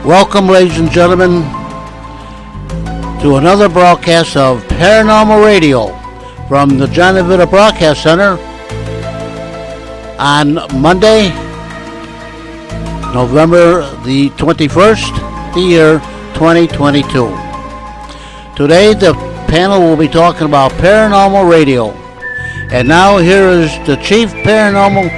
Welcome, ladies and gentlemen, to another broadcast of Paranormal Radio from the John DeVita Broadcast Center on Monday, November the 21st, the year 2022. Today, the panel will be talking about Paranormal Radio. And now, here is the Chief Paranormal,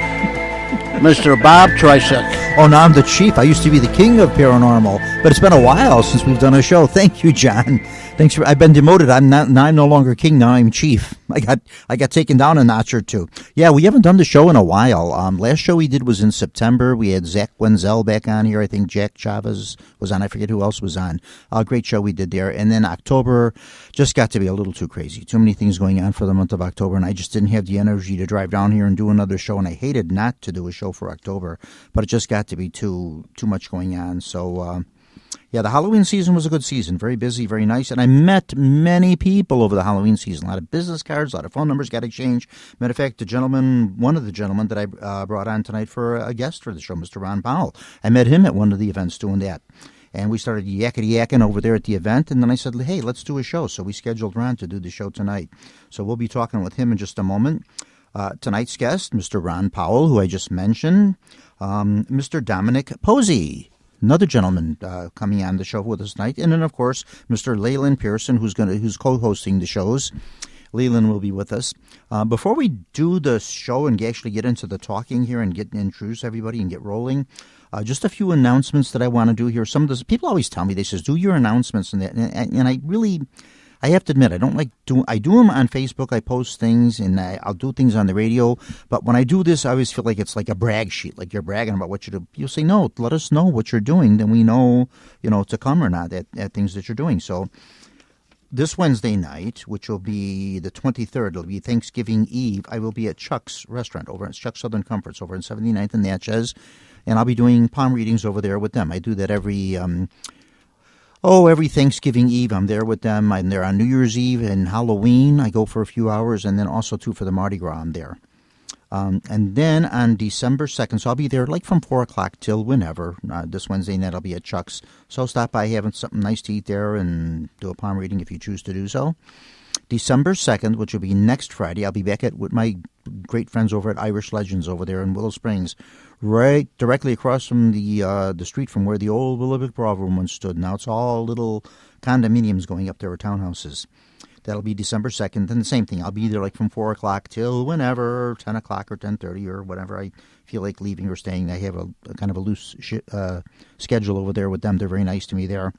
Mr. Bob Trzeciak. Oh, now I'm the chief. I used to be the king of paranormal, but it's been a while since we've done a show. Thank you, John. Thanks for. I've been demoted. I'm no longer king. Now I'm chief. I got taken down a notch or two. Yeah, we haven't done the show in a while. Last show we did was in September. We had Zach Wenzel back on here. I think Jack Chavez was on. I forget who else was on. Great show we did there. And then October just got to be a little too crazy. Too many things going on for the month of October, and I just didn't have the energy to drive down here and do another show. And I hated not to do a show for October, but it just got to be too much going on. So yeah, the Halloween season was a good season. Very busy, very nice. And I met many people over the Halloween season. A lot of business cards, a lot of phone numbers got exchanged. Matter of fact, one of the gentlemen that I brought on tonight for a guest for the show, Mr. Ron Powell, I met him at one of the events doing that. And we started yakety-yakking over there at the event. And then I said, hey, let's do a show. So we scheduled Ron to do the show tonight. So we'll be talking with him in just a moment. Tonight's guest, Mr. Ron Powell, who I just mentioned. Mr. Dominic Posey, another gentleman coming on the show with us tonight, and then of course Mr. Leland Pierson, who's co-hosting the shows. Leland will be with us. Before we do the show and actually get into the talking here and introduce everybody and get rolling, just a few announcements that I want to do here. Some of the people always tell me, they says, do your announcements and that, and I have to admit, I do them on Facebook. I post things, and I'll do things on the radio. But when I do this, I always feel like it's like a brag sheet, like you're bragging about what you do. You'll say, no, let us know what you're doing. Then we know, to come or not at things that you're doing. So this Wednesday night, which will be the 23rd, it'll be Thanksgiving Eve, I will be at Chuck's restaurant over at Chuck's Southern Comforts over in 79th and Natchez. And I'll be doing palm readings over there with them. I do that every Thanksgiving Eve, I'm there with them. I'm there on New Year's Eve and Halloween. I go for a few hours, and then also, too, for the Mardi Gras, I'm there. And then on December 2nd, so I'll be there like from 4 o'clock till whenever. This Wednesday night, I'll be at Chuck's. So stop by having something nice to eat there and do a palm reading if you choose to do so. December 2nd, which will be next Friday, I'll be back with my great friends over at Irish Legends over there in Willow Springs, right directly across from the street from where the old Willowbrook Ballroom once stood. Now it's all little condominiums going up there, or townhouses. That'll be December 2nd. And the same thing, I'll be there like from 4 o'clock till whenever, 10 o'clock or 10:30 or whatever I feel like leaving or staying. I have a kind of a loose schedule over there with them. They're very nice to me there.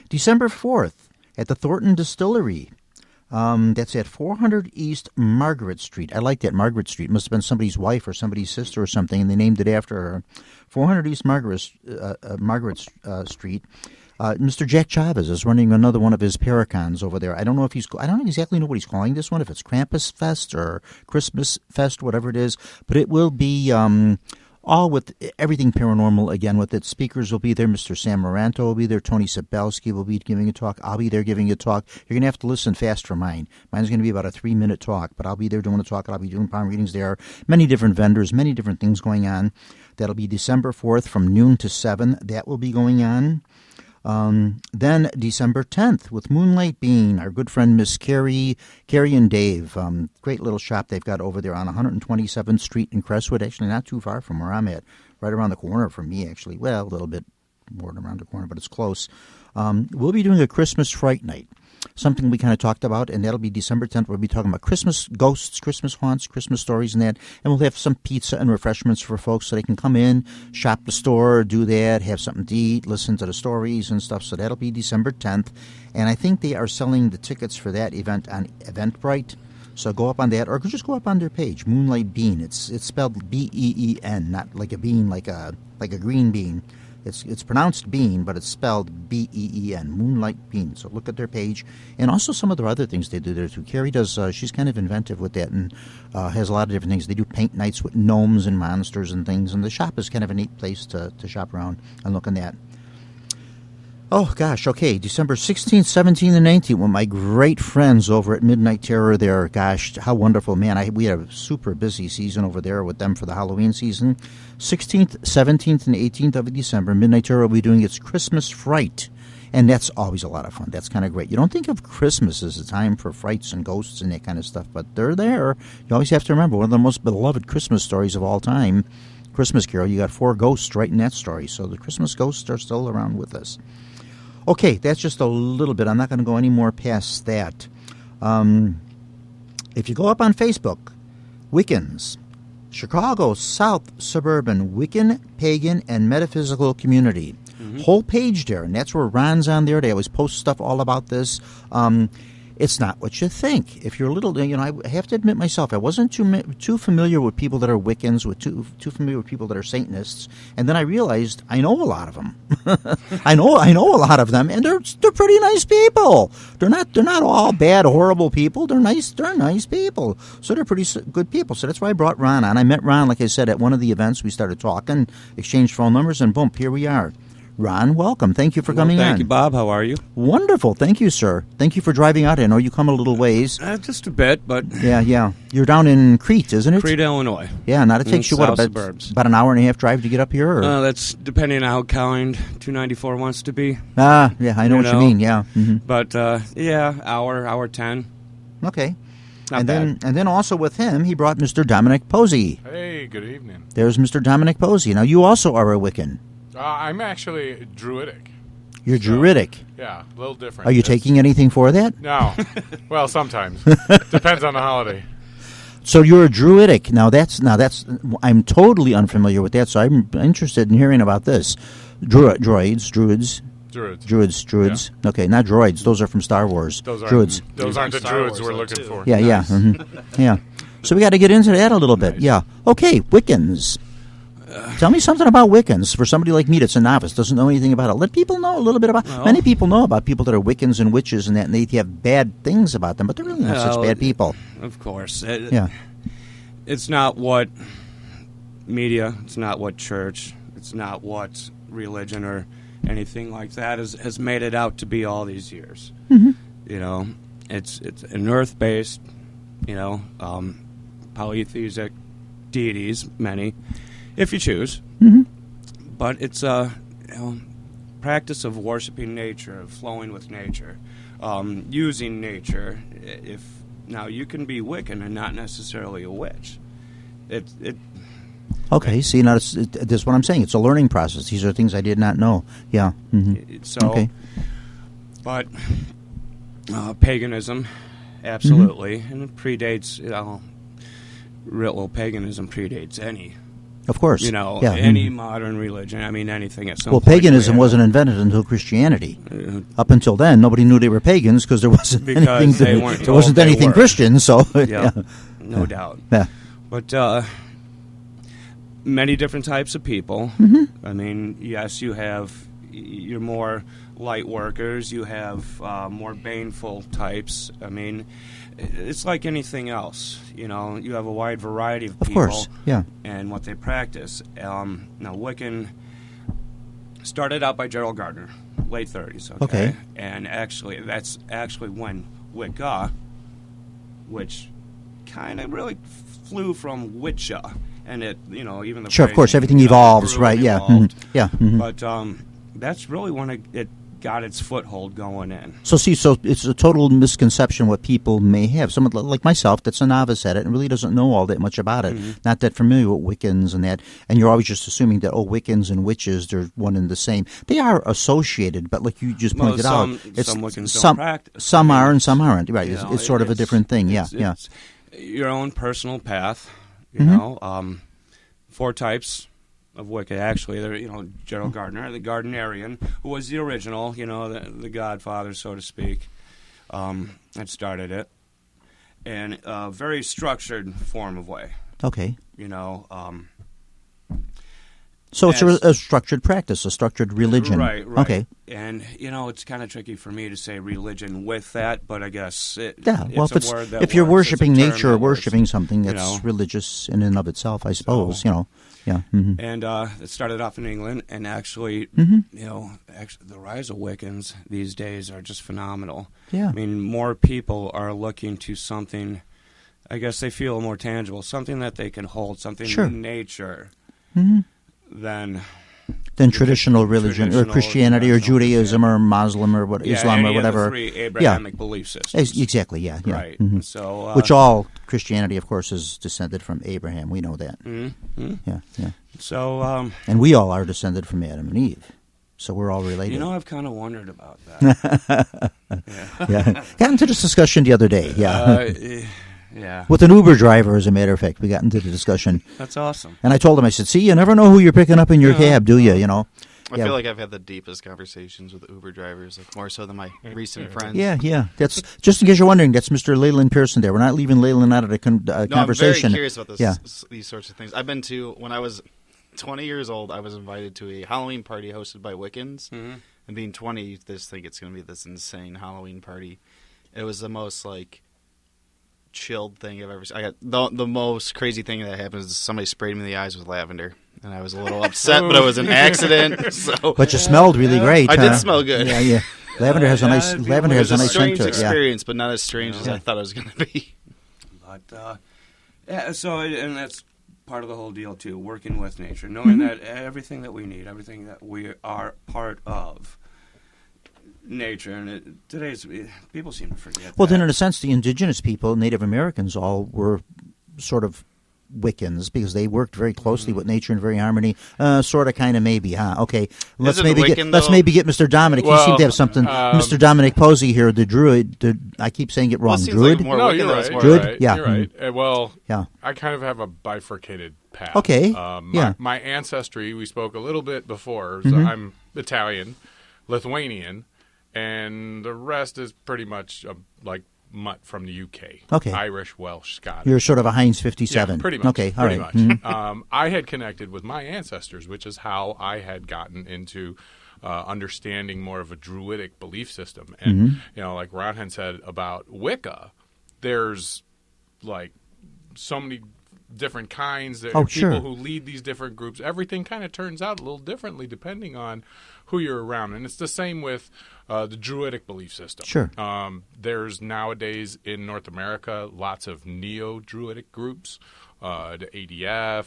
December 4th at the Thornton Distillery. That's at 400 East Margaret Street. I like that, Margaret Street. Must have been somebody's wife or somebody's sister or something, and they named it after her. 400 East Margaret Street. Mr. Jack Chavez is running another one of his Paracons over there. I don't exactly know what he's calling this one, if it's Krampus Fest or Christmas Fest, whatever it is, but it will be all with everything paranormal again with it. Speakers will be there. Mr. Sam Moranto will be there. Tony Sabelski will be giving a talk. I'll be there giving a talk. You're going to have to listen fast for mine. Mine's going to be about a 3-minute talk, but I'll be there doing a talk. I'll be doing palm readings there. Many different vendors, many different things going on. That'll be December 4th from noon to 7. That will be going on. Then December 10th with Moonlight Bean, our good friend Miss Carrie and Dave. Great little shop they've got over there on 127th Street in Crestwood. Actually, not too far from where I'm at. Right around the corner from me, actually. Well, a little bit more than around the corner, but it's close. We'll be doing a Christmas Fright Night. Something we kind of talked about, and that'll be December 10th. We'll be talking about Christmas ghosts, Christmas haunts, Christmas stories, and that. And we'll have some pizza and refreshments for folks so they can come in, shop the store, do that, have something to eat, listen to the stories and stuff. So that'll be December 10th. And I think they are selling the tickets for that event on Eventbrite. So go up on that, or just go up on their page, Moonlight Bean. It's spelled B-E-E-N, not like a bean, like a green bean. It's pronounced bean, but it's spelled B-E-E-N, Moonlight Bean. So look at their page. And also some of the other things they do there, too. Carrie does, she's kind of inventive with that and has a lot of different things. They do paint nights with gnomes and monsters and things. And the shop is kind of a neat place to shop around and look on that. Oh, gosh, okay. December 16th, 17th, and 19th with my great friends over at Midnight Terror there. Gosh, how wonderful. Man, we had a super busy season over there with them for the Halloween season. 16th, 17th, and 18th of December, Midnight Terror will be doing its Christmas Fright. And that's always a lot of fun. That's kind of great. You don't think of Christmas as a time for frights and ghosts and that kind of stuff, but they're there. You always have to remember, one of the most beloved Christmas stories of all time, Christmas Carol, you got 4 ghosts right in that story. So the Christmas ghosts are still around with us. Okay, that's just a little bit. I'm not going to go any more past that. If you go up on Facebook, Wiccans, Chicago South Suburban Wiccan, Pagan, and Metaphysical Community. Whole page there, and that's where Ron's on there. They always post stuff all about this. It's not what you think. If you're a little, I have to admit myself, I wasn't too familiar with people that are Wiccans, too familiar with people that are Satanists, and then I realized I know a lot of them. I know a lot of them, and they're pretty nice people. They're not all bad, horrible people. They're nice people. So they're pretty good people. So that's why I brought Ron on. I met Ron, like I said, at one of the events. We started talking, exchanged phone numbers, and boom, here we are. Ron, welcome. Thank you for coming on. Thank you, Bob. How are you? Wonderful. Thank you, sir. Thank you for driving out. I know you come a little ways. Just a bit, but... Yeah. You're down in Crete, isn't it? Crete, Illinois. Yeah, now it takes you, about an hour and a half drive to get up here? Or? That's depending on how kind 294 wants to be. Yeah, I know what you mean, yeah. Mm-hmm. But, hour 10. Okay. Not bad. And then also with him, he brought Mr. Dominic Posey. Hey, good evening. There's Mr. Dominic Posey. Now, you also are a Wiccan. I'm actually druidic. You're druidic. Yeah, a little different. Are you taking anything for that? No. Well, sometimes. Depends on the holiday. So you're a druidic. Now that's I'm totally unfamiliar with that, so I'm interested in hearing about this. Druids. Yeah. Okay, not droids. Those are from Star Wars. Druids. Those aren't the druids we're looking for. Yeah, nice. Yeah. So we got to get into that a little bit. Nice. Yeah. Okay, Wiccans. Tell me something about Wiccans for somebody like me that's a novice, doesn't know anything about it. Let people know a little bit about it. Many people know about people that are Wiccans and witches and that, and they have bad things about them, but they're really not such bad people. Of course. It's not what media, it's not what church, it's not what religion or anything like that has made it out to be all these years. Mm-hmm. It's an earth-based, polytheistic deities, many, if you choose. Mm-hmm. But it's a practice of worshiping nature, of flowing with nature, using nature. Now you can be Wiccan and not necessarily a witch. Okay, see, now this is what I'm saying. It's a learning process. These are things I did not know. Yeah. Mm-hmm. So, okay. But paganism, absolutely, and it predates. Paganism predates any. Of course. Any modern religion. I mean, anything at some point. Well, paganism wasn't invented until Christianity. Up until then, nobody knew they were pagans because there wasn't anything Christian. So, no doubt. Yeah. But many different types of people. Mm-hmm. I mean, yes, you have your more light workers. You have more baneful types. I mean, it's like anything else. You have a wide variety of people. Of course, yeah. And what they practice. Now, Wiccan started out by Gerald Gardner, late 30s. Okay. And that's actually when Wicca, which kind of really flew from Witcha, and it, even the sure, of course, everything evolves, right? Yeah, evolved. Mm-hmm. Yeah. Mm-hmm. But that's really when it got its foothold going in. So it's a total misconception what people may have. Someone like myself that's a novice at it and really doesn't know all that much about it, not that familiar with Wiccans and that, and you're always just assuming that, Wiccans and witches, they're one and the same. They are associated, but like you just pointed out, some Wiccans don't practice. Some are and some aren't. Right, it's sort of a different thing, yeah. It's your own personal path, Mm-hmm. 4 types of Wicca, actually. They're, Gerald Gardner, the Gardnerian, who was the original, the godfather, so to speak, that started it, in a very structured form of way. Okay. So it's a structured practice, a structured religion. Right. Okay. And, it's kind of tricky for me to say religion with that, but I guess it's if a word that if you're works. worshiping It's a term nature or that works, worshiping something that's religious in and of itself, I suppose, Yeah. Mm-hmm. And it started off in England, and actually, the rise of Wiccans these days are just phenomenal. Yeah. I mean, more people are looking to something, I guess they feel more tangible, something that they can hold, something in nature than traditional religion or Christianity or Judaism or Muslim or Islam or whatever. Of the three Abrahamic belief systems. Exactly, yeah. Right. Mm-hmm. So, which all Christianity, of course, is descended from Abraham. We know that. Mm-hmm. Yeah. So, and we all are descended from Adam and Eve. So we're all related. I've kind of wondered about that. Yeah. Got into this discussion the other day. Yeah. Yeah. With an Uber driver, as a matter of fact, we got into the discussion. That's awesome. And I told him, I said, "See, you never know who you're picking up in your cab, do you? I feel like I've had the deepest conversations with Uber drivers, like more so than my recent friends. Yeah. That's just in case you're wondering. That's Mr. Leland Pierson there. We're not leaving Leland out of the conversation. I'm very curious about these sorts of things. I've been to, when I was 20 years old, I was invited to a Halloween party hosted by Wiccans. Mm-hmm. And being 20, you just think it's going to be this insane Halloween party. It was the most chilled thing I've ever seen. I got the most crazy thing that happened is somebody sprayed me in the eyes with lavender, and I was a little upset, but it was an accident. So, but you smelled really great. I did smell good. Yeah. Lavender has a nice strange scent. experience, but not as strange as I thought it was going to be. But so and that's part of the whole deal too. Working with nature, knowing that everything that we need, everything that we are part of. Nature, and today's people seem to forget. Well, then in a sense, the indigenous people, Native Americans, all were sort of Wiccans because they worked very closely with nature and very harmony. Sort of, kind of, maybe, huh? Okay, let's maybe get Mr. Dominic. He seemed to have something. Mr. Dominic Posey here, the druid. I keep saying it wrong. Druid. No, you're right. Druid. Yeah, you're right. I kind of have a bifurcated path. Okay. My ancestry. We spoke a little bit before. So I'm Italian, Lithuanian. And the rest is pretty much like mutt from the UK. Okay. Irish, Welsh, Scottish. You're sort of a Heinz 57. Yeah, pretty much. Okay, all right. Much. I had connected with my ancestors, which is how I had gotten into understanding more of a druidic belief system. And, like Ron had said about Wicca, there's so many different kinds. There are people who lead these different groups. Everything kind of turns out a little differently depending on who you're around. And it's the same with the druidic belief system. Sure. There's nowadays in North America lots of neo-druidic groups, the ADF,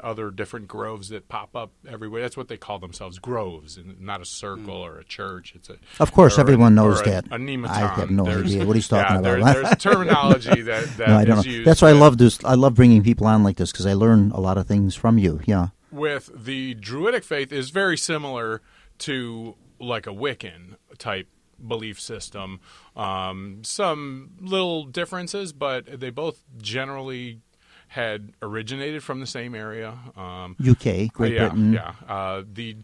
other different groves that pop up everywhere. That's what they call themselves, groves, and not a circle or a church. Of course, everyone knows that. A nemeton. I have no idea what he's talking about. There's terminology that no, I don't is know. used. That's why I love this. I love bringing people on like this because I learn a lot of things from you. Yeah. With the druidic faith is very similar to like a Wiccan type belief system. Some little differences, but they both generally had originated from the same area. UK, Great Britain. Yeah. The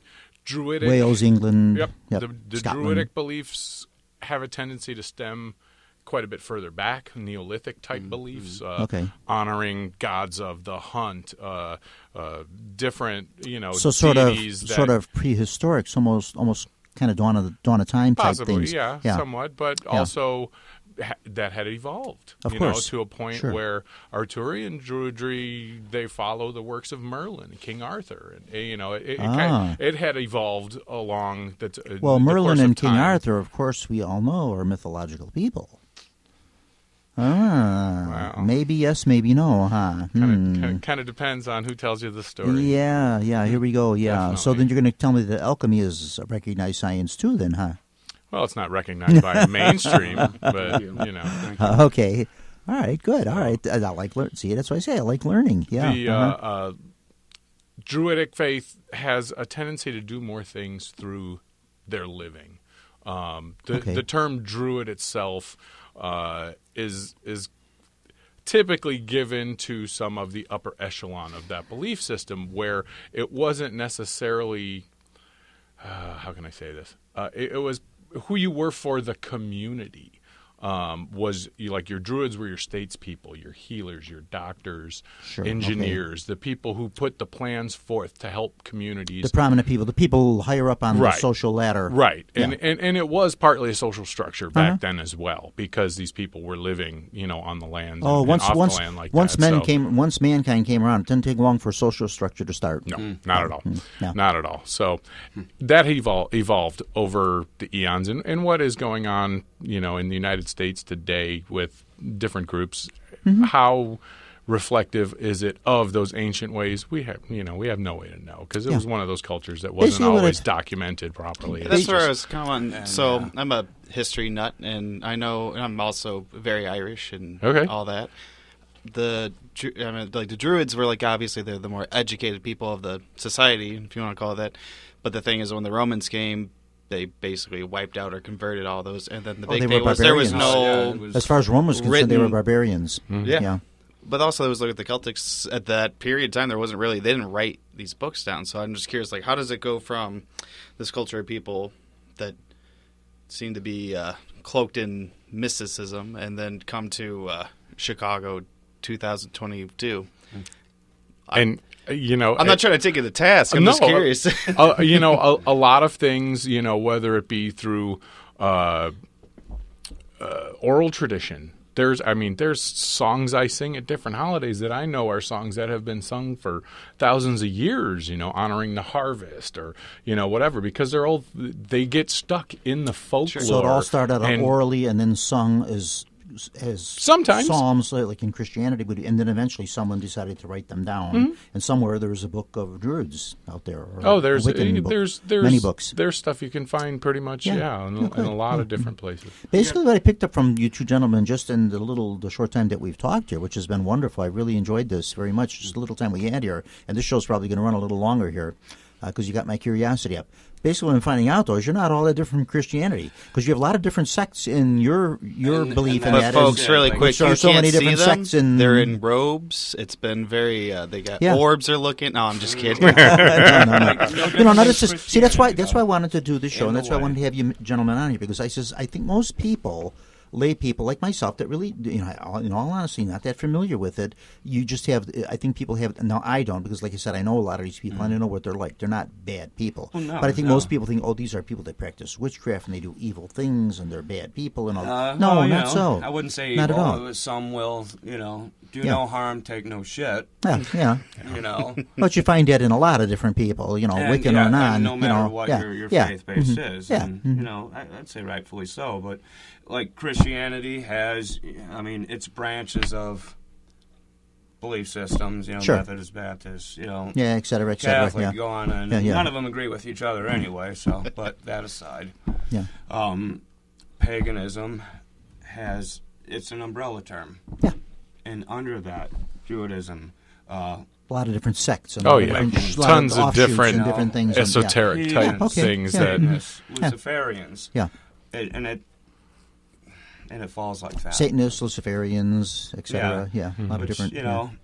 druidic... Wales, England. Yep. The Scotland. druidic beliefs have a tendency to stem quite a bit further back, Neolithic type beliefs, honoring gods of the hunt, different, so deities sort of prehistoric, almost kind of dawn of time type possibly, things. Yeah, somewhat, but also that had evolved, to a point where Arthurian druidry, they follow the works of Merlin, King Arthur, and it had evolved along the Merlin and King time. Arthur, of course, we all know are mythological people. Maybe yes, maybe no, huh? Kind of depends on who tells you the story. Yeah, here we go, yeah. Definitely. So then you're going to tell me that alchemy is a recognized science too, then, huh? Well, it's not recognized by mainstream, but, Okay. All right, good. All right. I like learning. See, that's what I say. I like learning. Yeah. The Druidic faith has a tendency to do more things through their living. The term Druid itself is typically given to some of the upper echelon of that belief system, where it wasn't necessarily how can I say this? It was who you were for the community. was like your druids were your statespeople, your healers, your doctors, Sure, engineers, the people who put the plans forth to help communities. The prominent people, the people higher up on the Right. social ladder. Right, Yeah. and it was partly a social structure back then as well, because these people were living, on the land and off the land like once that. once mankind came around, it didn't take long for a social structure to start. No, not at all. No. Not at all. So that evolved over the eons. And what is going on, in the United States today with different groups, how reflective is it of those ancient ways? We have no way to know, because it was one of those cultures that wasn't Basically what always it- documented properly. That's It's where I just- was kind of on. I'm a history nut, and I know, and I'm also very Irish and Okay. all that. The Druids were obviously they're the more educated people of the society, if you want to call it that. But the thing is, when the Romans came, they basically wiped out or converted all those. And then the big they thing were was there was barbarians. no. As far as Rome was concerned, they were Written- barbarians. Yeah. But also, there was at the Celtics at that period of time. There wasn't really they didn't write these books down. So I'm just curious, how does it go from this culture of people that seem to be cloaked in mysticism, and then come to Chicago, 2022? And I'm not trying to take it to task. I'm just curious. A lot of things, whether it be through oral tradition. There's songs I sing at different holidays that I know are songs that have been sung for thousands of years, honoring the harvest or, whatever, because they get stuck in the folklore. So it all started out and- orally and then sung as Sometimes. psalms, like in Christianity, and then eventually someone decided to write them down. And somewhere there was a book of Druids out there. Or there's a Wiccan book. there's many books. There's stuff you can find pretty much, in a lot of different places. Basically, what I picked up from you two gentlemen just in the short time that we've talked here, which has been wonderful. I really enjoyed this very much. Just the little time we had here, and this show's probably going to run a little longer here because you got my curiosity up. Basically, what I'm finding out, though, is you're not all that different from Christianity, because you have a lot of different sects in your belief. But folks, really quick, there you are so can't many see different them. sects in. They're in robes. It's been very. They got orbs are looking. No, I'm just kidding. No. See, that's why I wanted to do this show, and that's why I wanted to have you gentlemen on here, because I think most people, lay people like myself, that really, in all honesty, not that familiar with it. You just have. I think people have. Now I don't, because like I said, I know a lot of these people, and I know what they're like. They're not bad people, but I think most people think, oh, these are people that practice witchcraft and they do evil things and they're bad people and all. Not so. I wouldn't say not evil. at all. Some will, do no harm, take no shit. Yeah. But you find that in a lot of different people, Wiccan or non. No matter what your faith base is. Yeah. And, I'd say rightfully so. But like Christianity has, its branches of belief systems, Sure. Methodist, Baptist, et cetera, Catholic, go on, and Yeah. none of them agree with each other anyway. So, but that aside, Yeah. Paganism it's an umbrella term. Yeah. And under that, Judaism. A lot of different sects. And Tons of different different things. esoteric type things that. Luciferians. Yeah. And it falls like that. Satanists, Luciferians, etc. Yeah, a lot of Which, different.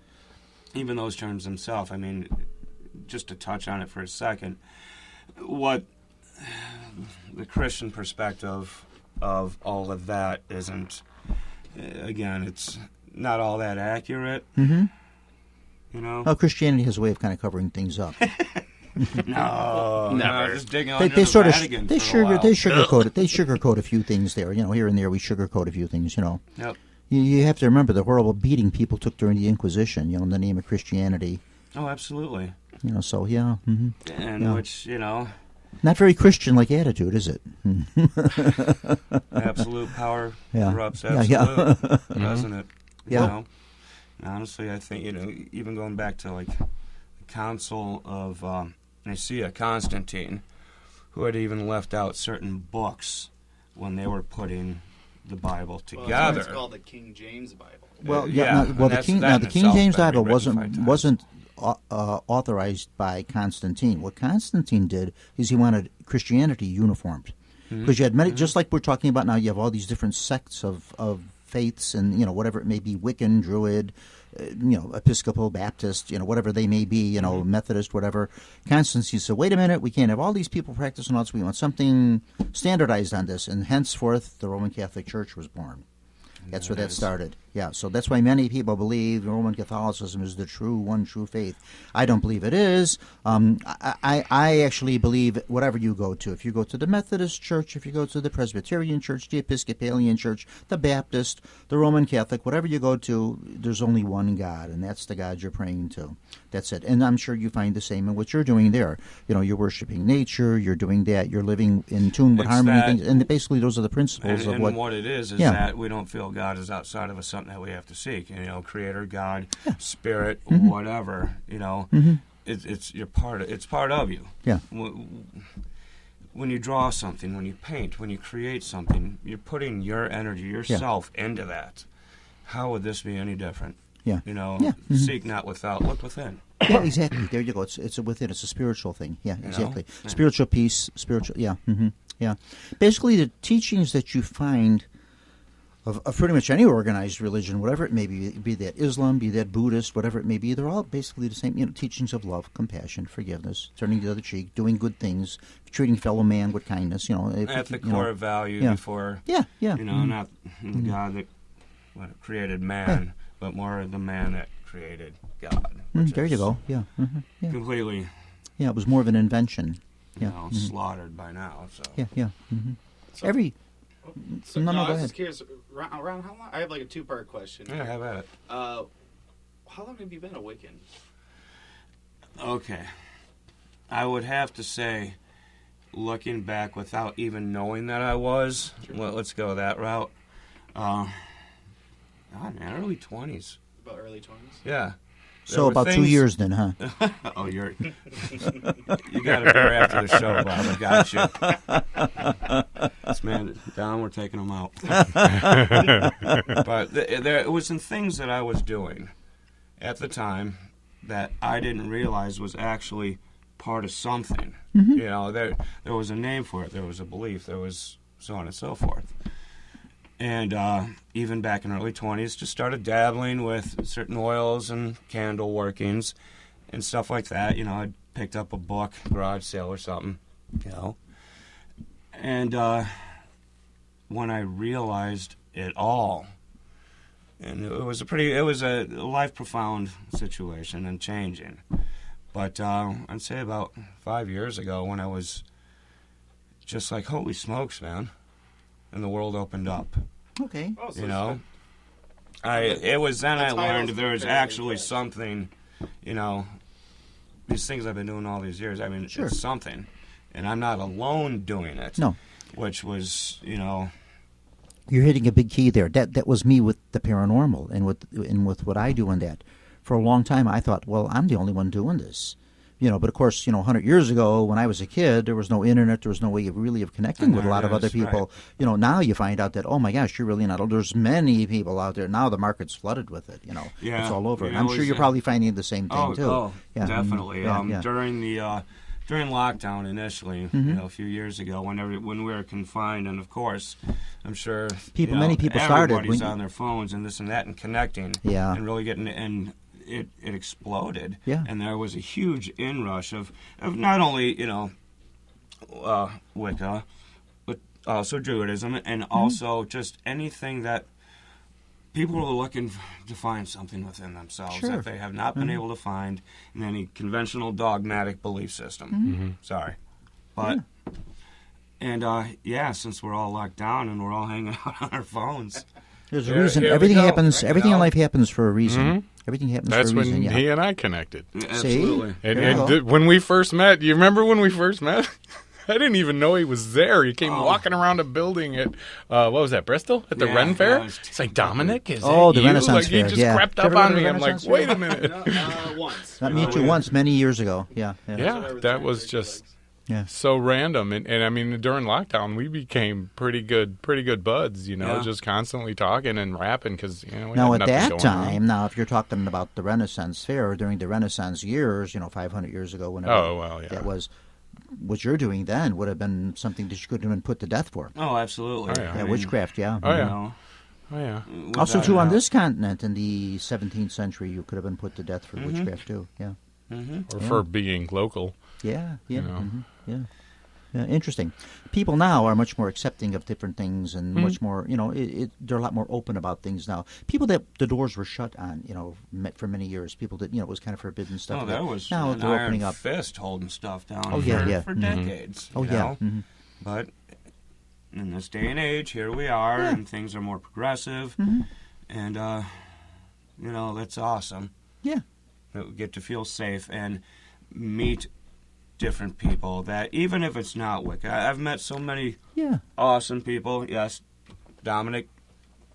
even those terms themselves, just to touch on it for a second, what the Christian perspective of all of that isn't, again, it's not all that accurate. Mm-hmm. Well, Christianity has a way of kind of covering things up. No, never. Just digging They under the sort of Vatican they for a while. sugarcoat it. They sugarcoat a few things there. Here and there we sugarcoat a few things. Yep. You have to remember the horrible beating people took during the Inquisition. In the name of Christianity. Oh, absolutely. So yeah. Mm-hmm. And which Not very Christian-like attitude, is it? absolute power Yeah. corrupts Yeah, absolute, doesn't it? Yeah. Honestly, I think even going back to the Council of Nicaea, Constantine, who had even left out certain books when they were putting the Bible together. It's called the King James Bible. Well, that the King in James itself Bible been rewritten 5 times. wasn't authorized by Constantine. What Constantine did is he wanted Christianity uniformed, because you had many, just like we're talking about now. You have all these different sects of faiths, and whatever it may be, Wiccan, Druid, Episcopal, Baptist, whatever they may be, Methodist, whatever. Constantine said, wait a minute, we can't have all these people practicing all this. We want something standardized on this, and henceforth the Roman Catholic Church was born. That's where that started. Yeah, so that's why many people believe Roman Catholicism is the one true faith. I don't believe it is. I actually believe whatever you go to. If you go to the Methodist Church, if you go to the Presbyterian Church, the Episcopalian Church, the Baptist, the Roman Catholic, whatever you go to, there's only one God, and that's the God you're praying to. That's it. And I'm sure you find the same in what you're doing there. You're worshiping nature, you're doing that, you're living in tune with harmony, and basically those are the principles of what it is that we don't feel God is outside of us, something that we have to seek. Creator, God, Spirit, whatever. It's part of you. Yeah. When you draw something, when you paint, when you create something, you're putting your energy, yourself into that. How would this be any different? Yeah. Seek not without, look within. Yeah, exactly. There you go. It's within. It's a spiritual thing. Yeah, exactly. Spiritual peace. Spiritual. Yeah. Yeah. Basically, the teachings that you find of pretty much any organized religion, whatever it may be that Islam, be that Buddhist, whatever it may be, they're all basically the same. teachings of love, compassion, forgiveness, turning the other cheek, doing good things, treating fellow man with kindness. At the core value before. Yeah. Not the God that created man, but more the man that created God. There you go. Yeah. Completely. Yeah, it was more of an invention. Slaughtered by now. So. Yeah. So, go ahead. I was just curious, Ron, how long? I have like a two-part question. Yeah, have at it. How long have you been a Wiccan? Okay. I would have to say, looking back without even knowing that I was, let's go that route. God, man, early 20s. About early 20s? Yeah. So about 2 years then, huh? Oh, you got to bear after the show, Bob. I got you. This man, Don, we're taking him out. But there was some things that I was doing at the time that I didn't realize was actually part of something. There was a name for it. There was a belief. There was so on and so forth. And even back in early 20s, just started dabbling with certain oils and candle workings and stuff like that. I picked up a book, garage sale or something, And when I realized it all, and it was a life profound situation and changing. But I'd say about 5 years ago when I was just like, holy smokes, man. And the world opened up. Okay. It was then I learned there was actually something, these things I've been doing all these years. I mean, it's something. And I'm not alone doing it. No. Which was, You're hitting a big key there. That was me with the paranormal and with what I do in that. For a long time, I thought, well, I'm the only one doing this. But of course, 100 years ago, when I was a kid, there was no internet. There was no way of connecting with a lot of other people. Right. Now you find out that, oh my gosh, you're really not. There's many people out there now. The market's flooded with it. Yeah, it's all over. I'm sure you're probably finding the same thing too. Oh, yeah. Definitely. During lockdown initially, a few years ago, when we were confined, and of course, I'm sure many people started. Everybody's on their phones and this and that and connecting. Yeah. And really getting and. It exploded, yeah. And there was a huge inrush of not only Wicca, but also Druidism, and also just anything that people are looking to find something within themselves that they have not been able to find in any conventional dogmatic belief system. Sorry, but and since we're all locked down and we're all hanging out on our phones. There's a reason. Everything happens. Everything in life happens for a reason. Everything happens for a reason. That's when he and I connected. Absolutely. And when we first met, you remember when we first met? I didn't even know he was there. He came walking around a building at, what was that, Bristol? At the Ren Fair? It's like, Dominic, is that the you? Renaissance Fair. He just crept up on me. I'm like, wait a minute. Once. I met you once, many years ago. Yeah, that was just... Yeah. So random, and I mean during lockdown we became pretty good buds, just constantly talking and rapping because we now had at nothing that going time. on. Now if you're talking about the Renaissance Fair during the Renaissance years, 500 years ago, whenever that was, what you're doing then would have been something that you could have been put to death for. Oh, absolutely. Oh, yeah. Yeah, witchcraft. Yeah. Oh yeah. Oh yeah. Also too on this continent in the 17th century, you could have been put to death for witchcraft too. Yeah. Or for being local. Yeah. Yeah. Yeah. Interesting. People now are much more accepting of different things and much more, they're a lot more open about things now. People that the doors were shut on, for many years, people that, it was kind of forbidden stuff. Oh, there was now an they're iron opening up. fist holding stuff down for decades. Oh, yeah. Mm-hmm. But in this day and age, here we are, and things are more progressive, and, that's awesome. Yeah. That we get to feel safe and meet different people that, even if it's not Wicca, I've met so many awesome people. Yes, Dominic,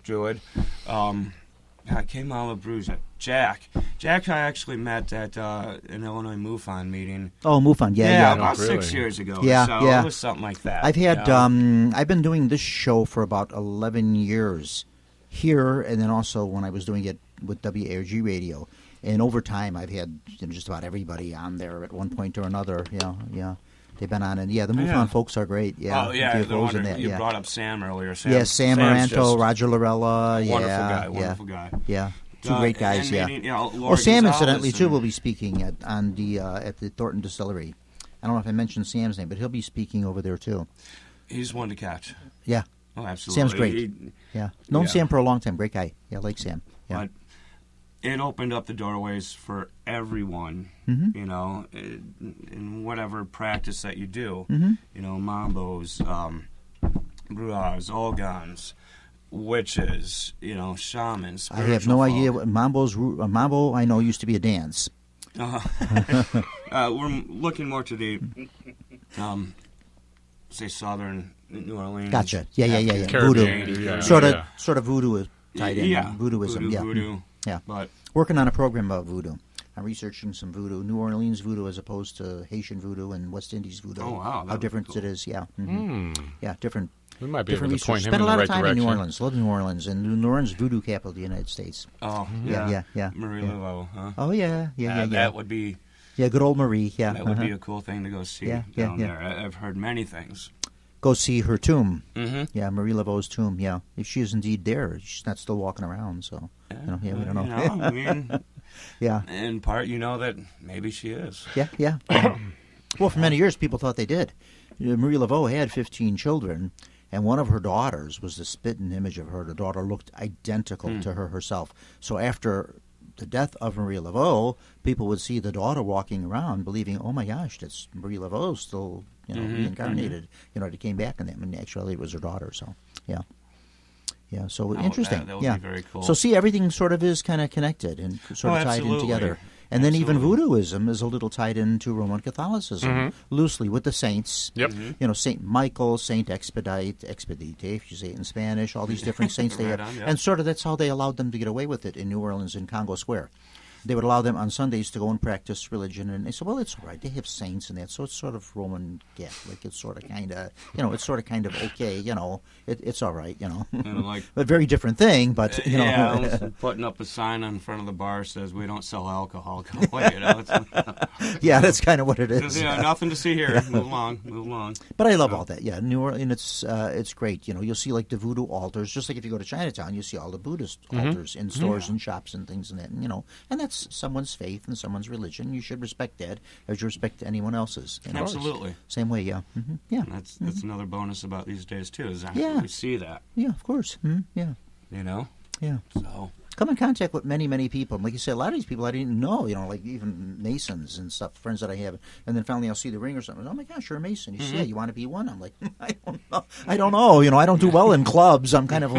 Druid. I came out of Bruges. Jack I actually met at an Illinois MUFON meeting. Oh, MUFON, yeah. About really. 6 years ago. Yeah. It was something like that. I've had, I've been doing this show for about 11 years here, and then also when I was doing it with WARG Radio. And over time, I've had just about everybody on there at one point or another. Yeah. They've been on, and the MUFON folks are great. Yeah. Oh, yeah. You brought up Sam earlier. Sam Maranto, Roger Lorella. Wonderful guy. Yeah. Two great guys, meeting, Sam, incidentally, too, will be speaking at the Thornton Distillery. I don't know if I mentioned Sam's name, but he'll be speaking over there, too. He's one to catch. Yeah. Oh, absolutely. Sam's great. Known Sam for a long time. Great guy. Yeah, I like Sam. Yeah. But it opened up the doorways for everyone, in whatever practice that you do. Mambos, brujas, Ogons, witches, shamans. I have no idea what Mambo, I know, used to be a dance. We're looking more to the, say, southern New Orleans. Gotcha. Yeah. Voodoo. Sort of voodoo tied in. Yeah. Voodooism. Voodoo. Yeah. But working on a program about voodoo. I'm researching some voodoo, New Orleans voodoo as opposed to Haitian voodoo and West Indies voodoo. Oh, wow. How different it is, yeah. Mm-hmm. Yeah, different. We might be different able to point research. him Spent in a lot the of right time direction. in New Orleans. Love New Orleans. And New Orleans voodoo capital of the United States. Oh, Yeah. Marie Laveau, huh? Oh, yeah. That would be... Yeah, good old Marie, yeah. That would be a cool thing to go see down there. I've heard many things. Go see her tomb. Mm-hmm. Yeah, Marie Laveau's tomb, yeah. If she is indeed there, she's not still walking around, so... we don't know. I mean... Yeah. In part, that maybe she is. Yeah. Well, for many years, people thought they did. Marie Laveau had 15 children, and one of her daughters was the spitting image of her. The daughter looked identical to her herself. So after the death of Marie Laveau, people would see the daughter walking around believing, oh my gosh, that's Marie Laveau still, reincarnated. It came back in them, and actually it was her daughter, so, yeah. Yeah, so interesting. That would be very cool. So see, everything sort of is kind of connected and sort of tied in together. And then even voodooism is a little tied into Roman Catholicism, loosely with the saints. Yep. Saint Michael, Saint Expedite, if you say it in Spanish, all these different saints they have. And sort of that's how they allowed them to get away with it in New Orleans in Congo Square. They would allow them on Sundays to go and practice religion, and they said, well, it's all right. They have saints and that, so it's sort of Roman Catholic. It's sort of kind of, it's sort of kind of okay, it's all right, Like, a very different thing, but, putting up a sign in front of the bar says, we don't sell alcohol. Go away, Yeah, that's kind of what it is. Nothing to see here. Move along. But I love all that, yeah. New Orleans, it's great. You'll see, like, the voodoo altars. Just like if you go to Chinatown, you see all the Buddhist altars in stores and shops and things and that, and that's someone's faith and someone's religion. You should respect that as you respect anyone else's. Absolutely. Same way, yeah. Yeah. That's another bonus about these days, too, is we see that. Yeah, of course. Yeah. Yeah. So... Come in contact with many, many people. Like you said, a lot of these people I didn't know, like even Masons and stuff, friends that I have. And then finally I'll see the ring or something. Oh, my gosh, you're a Mason. He says, yeah, you want to be one? I'm like, I don't know. I don't do well in clubs. I'm kind of,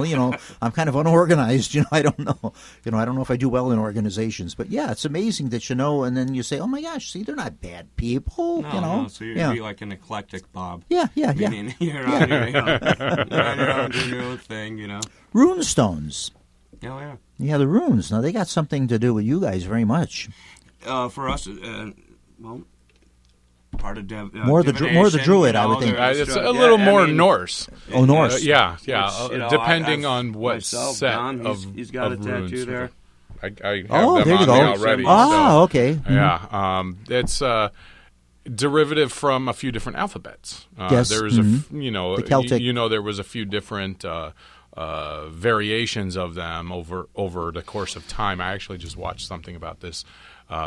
I'm kind of unorganized. I don't know. I don't know if I do well in organizations. But, yeah, it's amazing that and then you say, oh, my gosh, see, they're not bad people. No, so you'd be like an eclectic Bob. Yeah. Meaning you're on your own do your own thing, Rune stones. Oh, yeah. Yeah, the runes. Now, they got something to do with you guys very much. For us, part of more the druid, I would think. It's a little more Norse. Oh, Norse. Yeah. Depending I've on what myself, set Don, of he's got of a tattoo runes. there. I have there them you on go. me already. Okay. Mm-hmm. Yeah. It's derivative from a few different alphabets. Yes. There was the Celtic. there was a few different variations of them over the course of time. I actually just watched something about this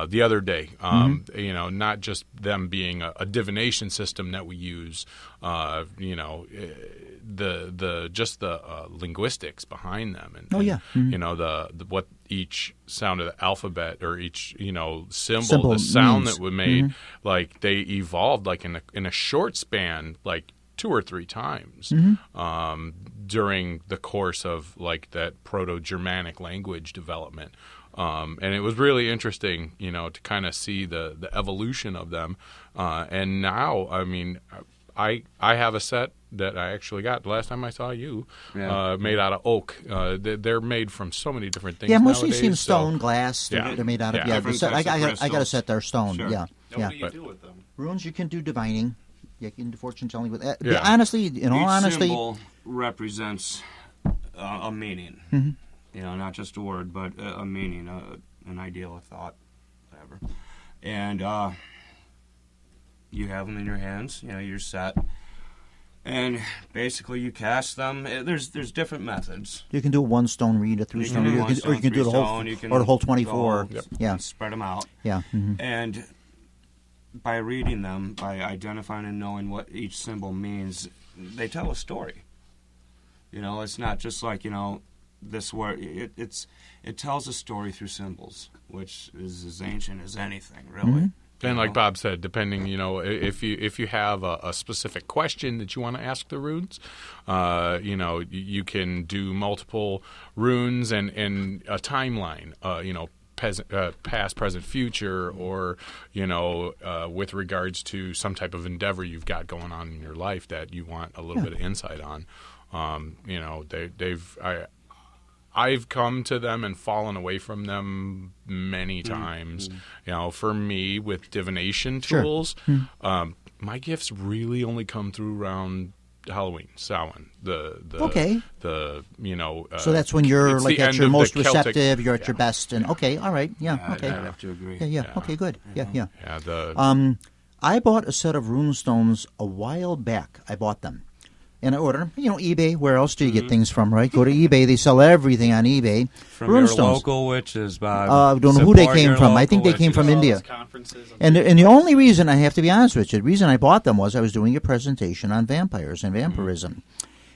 the other day. Not just them being a divination system that we use. The linguistics behind them, and the what each sound of the alphabet or each symbol the sound means. that was made, like they evolved like in a short span, like 2 or 3 times during the course of like that Proto-Germanic language development. And it was really interesting, to kind of see the evolution of them. And now, I mean, I have a set that I actually got the last time I saw you, made out of oak. They're made from so many different things. Yeah, mostly nowadays, seem stone, glass. They're made out of. Yeah, The set, I got a set there, stone. Sure. Yeah. What do you do with them? Runes you can do divining. You can do fortune telling with that. Yeah. Honestly, in all Each honesty, symbol represents a meaning. Not just a word, but a meaning, an ideal, a thought, whatever. And you have them in your hands. You're set. And basically, you cast them. There's different methods. you can do a 1 stone read, a 3 stone read, or you can do the whole or the whole 24. Yeah, Spread them out. yeah. And by reading them, by identifying and knowing what each symbol means, they tell a story. It's not just like, this word. It tells a story through symbols, which is as ancient as anything, really. And like Bob said, depending, if you have a specific question that you want to ask the runes, you can do multiple runes and a timeline, past, present, future, or with regards to some type of endeavor you've got going on in your life that you want a little bit of insight on. I've come to them and fallen away from them many times. For me, with divination tools, my gifts really only come through around Halloween, Samhain. So that's when you're like at your most receptive. You're at Yeah. your best, and okay, all right, yeah, okay, I have to agree. yeah, okay, good, yeah. Yeah, I bought a set of rune stones a while back. I bought them. And I ordered them. eBay, where else do you get things from, right? Go to eBay. They sell everything on eBay. From rune your stones. local witches, Bob. I don't know who they came from. I think they came from India. Conferences And the only reason, I have to be honest with you, the reason I bought them was I was doing a presentation on vampires and vampirism.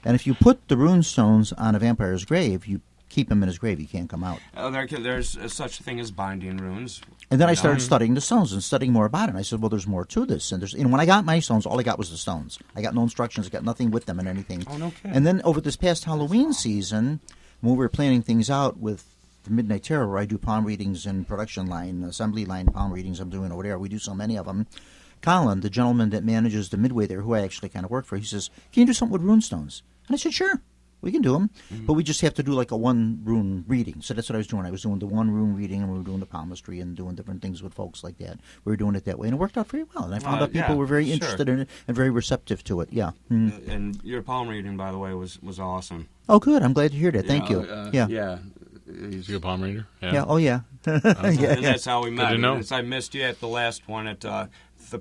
And if you put the rune stones on a vampire's grave, you keep him in his grave. He can't come out. There's such a thing as binding runes. And then I started studying the stones and studying more about it. And I said, well, there's more to this. And when I got my stones, all I got was the stones. I got no instructions. I got nothing with them and anything. Oh, no kidding. And then over this past Halloween season, when we were planning things out with the Midnight Terror, where I do palm readings and production line, assembly line palm readings I'm doing over there. We do so many of them. Colin, the gentleman that manages the Midway there, who I actually kind of work for, he says, can you do something with rune stones? And I said, sure. We can do them, but we just have to do like a 1 rune reading. So that's what I was doing. I was doing the 1 rune reading, and we were doing the palmistry and doing different things with folks like that. We were doing it that way, and it worked out very well. And I found out people were very interested in it and very receptive to it. Yeah. And your palm reading, by the way, was awesome. Oh, good. I'm glad to hear that. Thank you. Yeah. Yeah. you a palm reader? Yeah. Oh, yeah. And that's how we met. to know. I missed you at the last one at the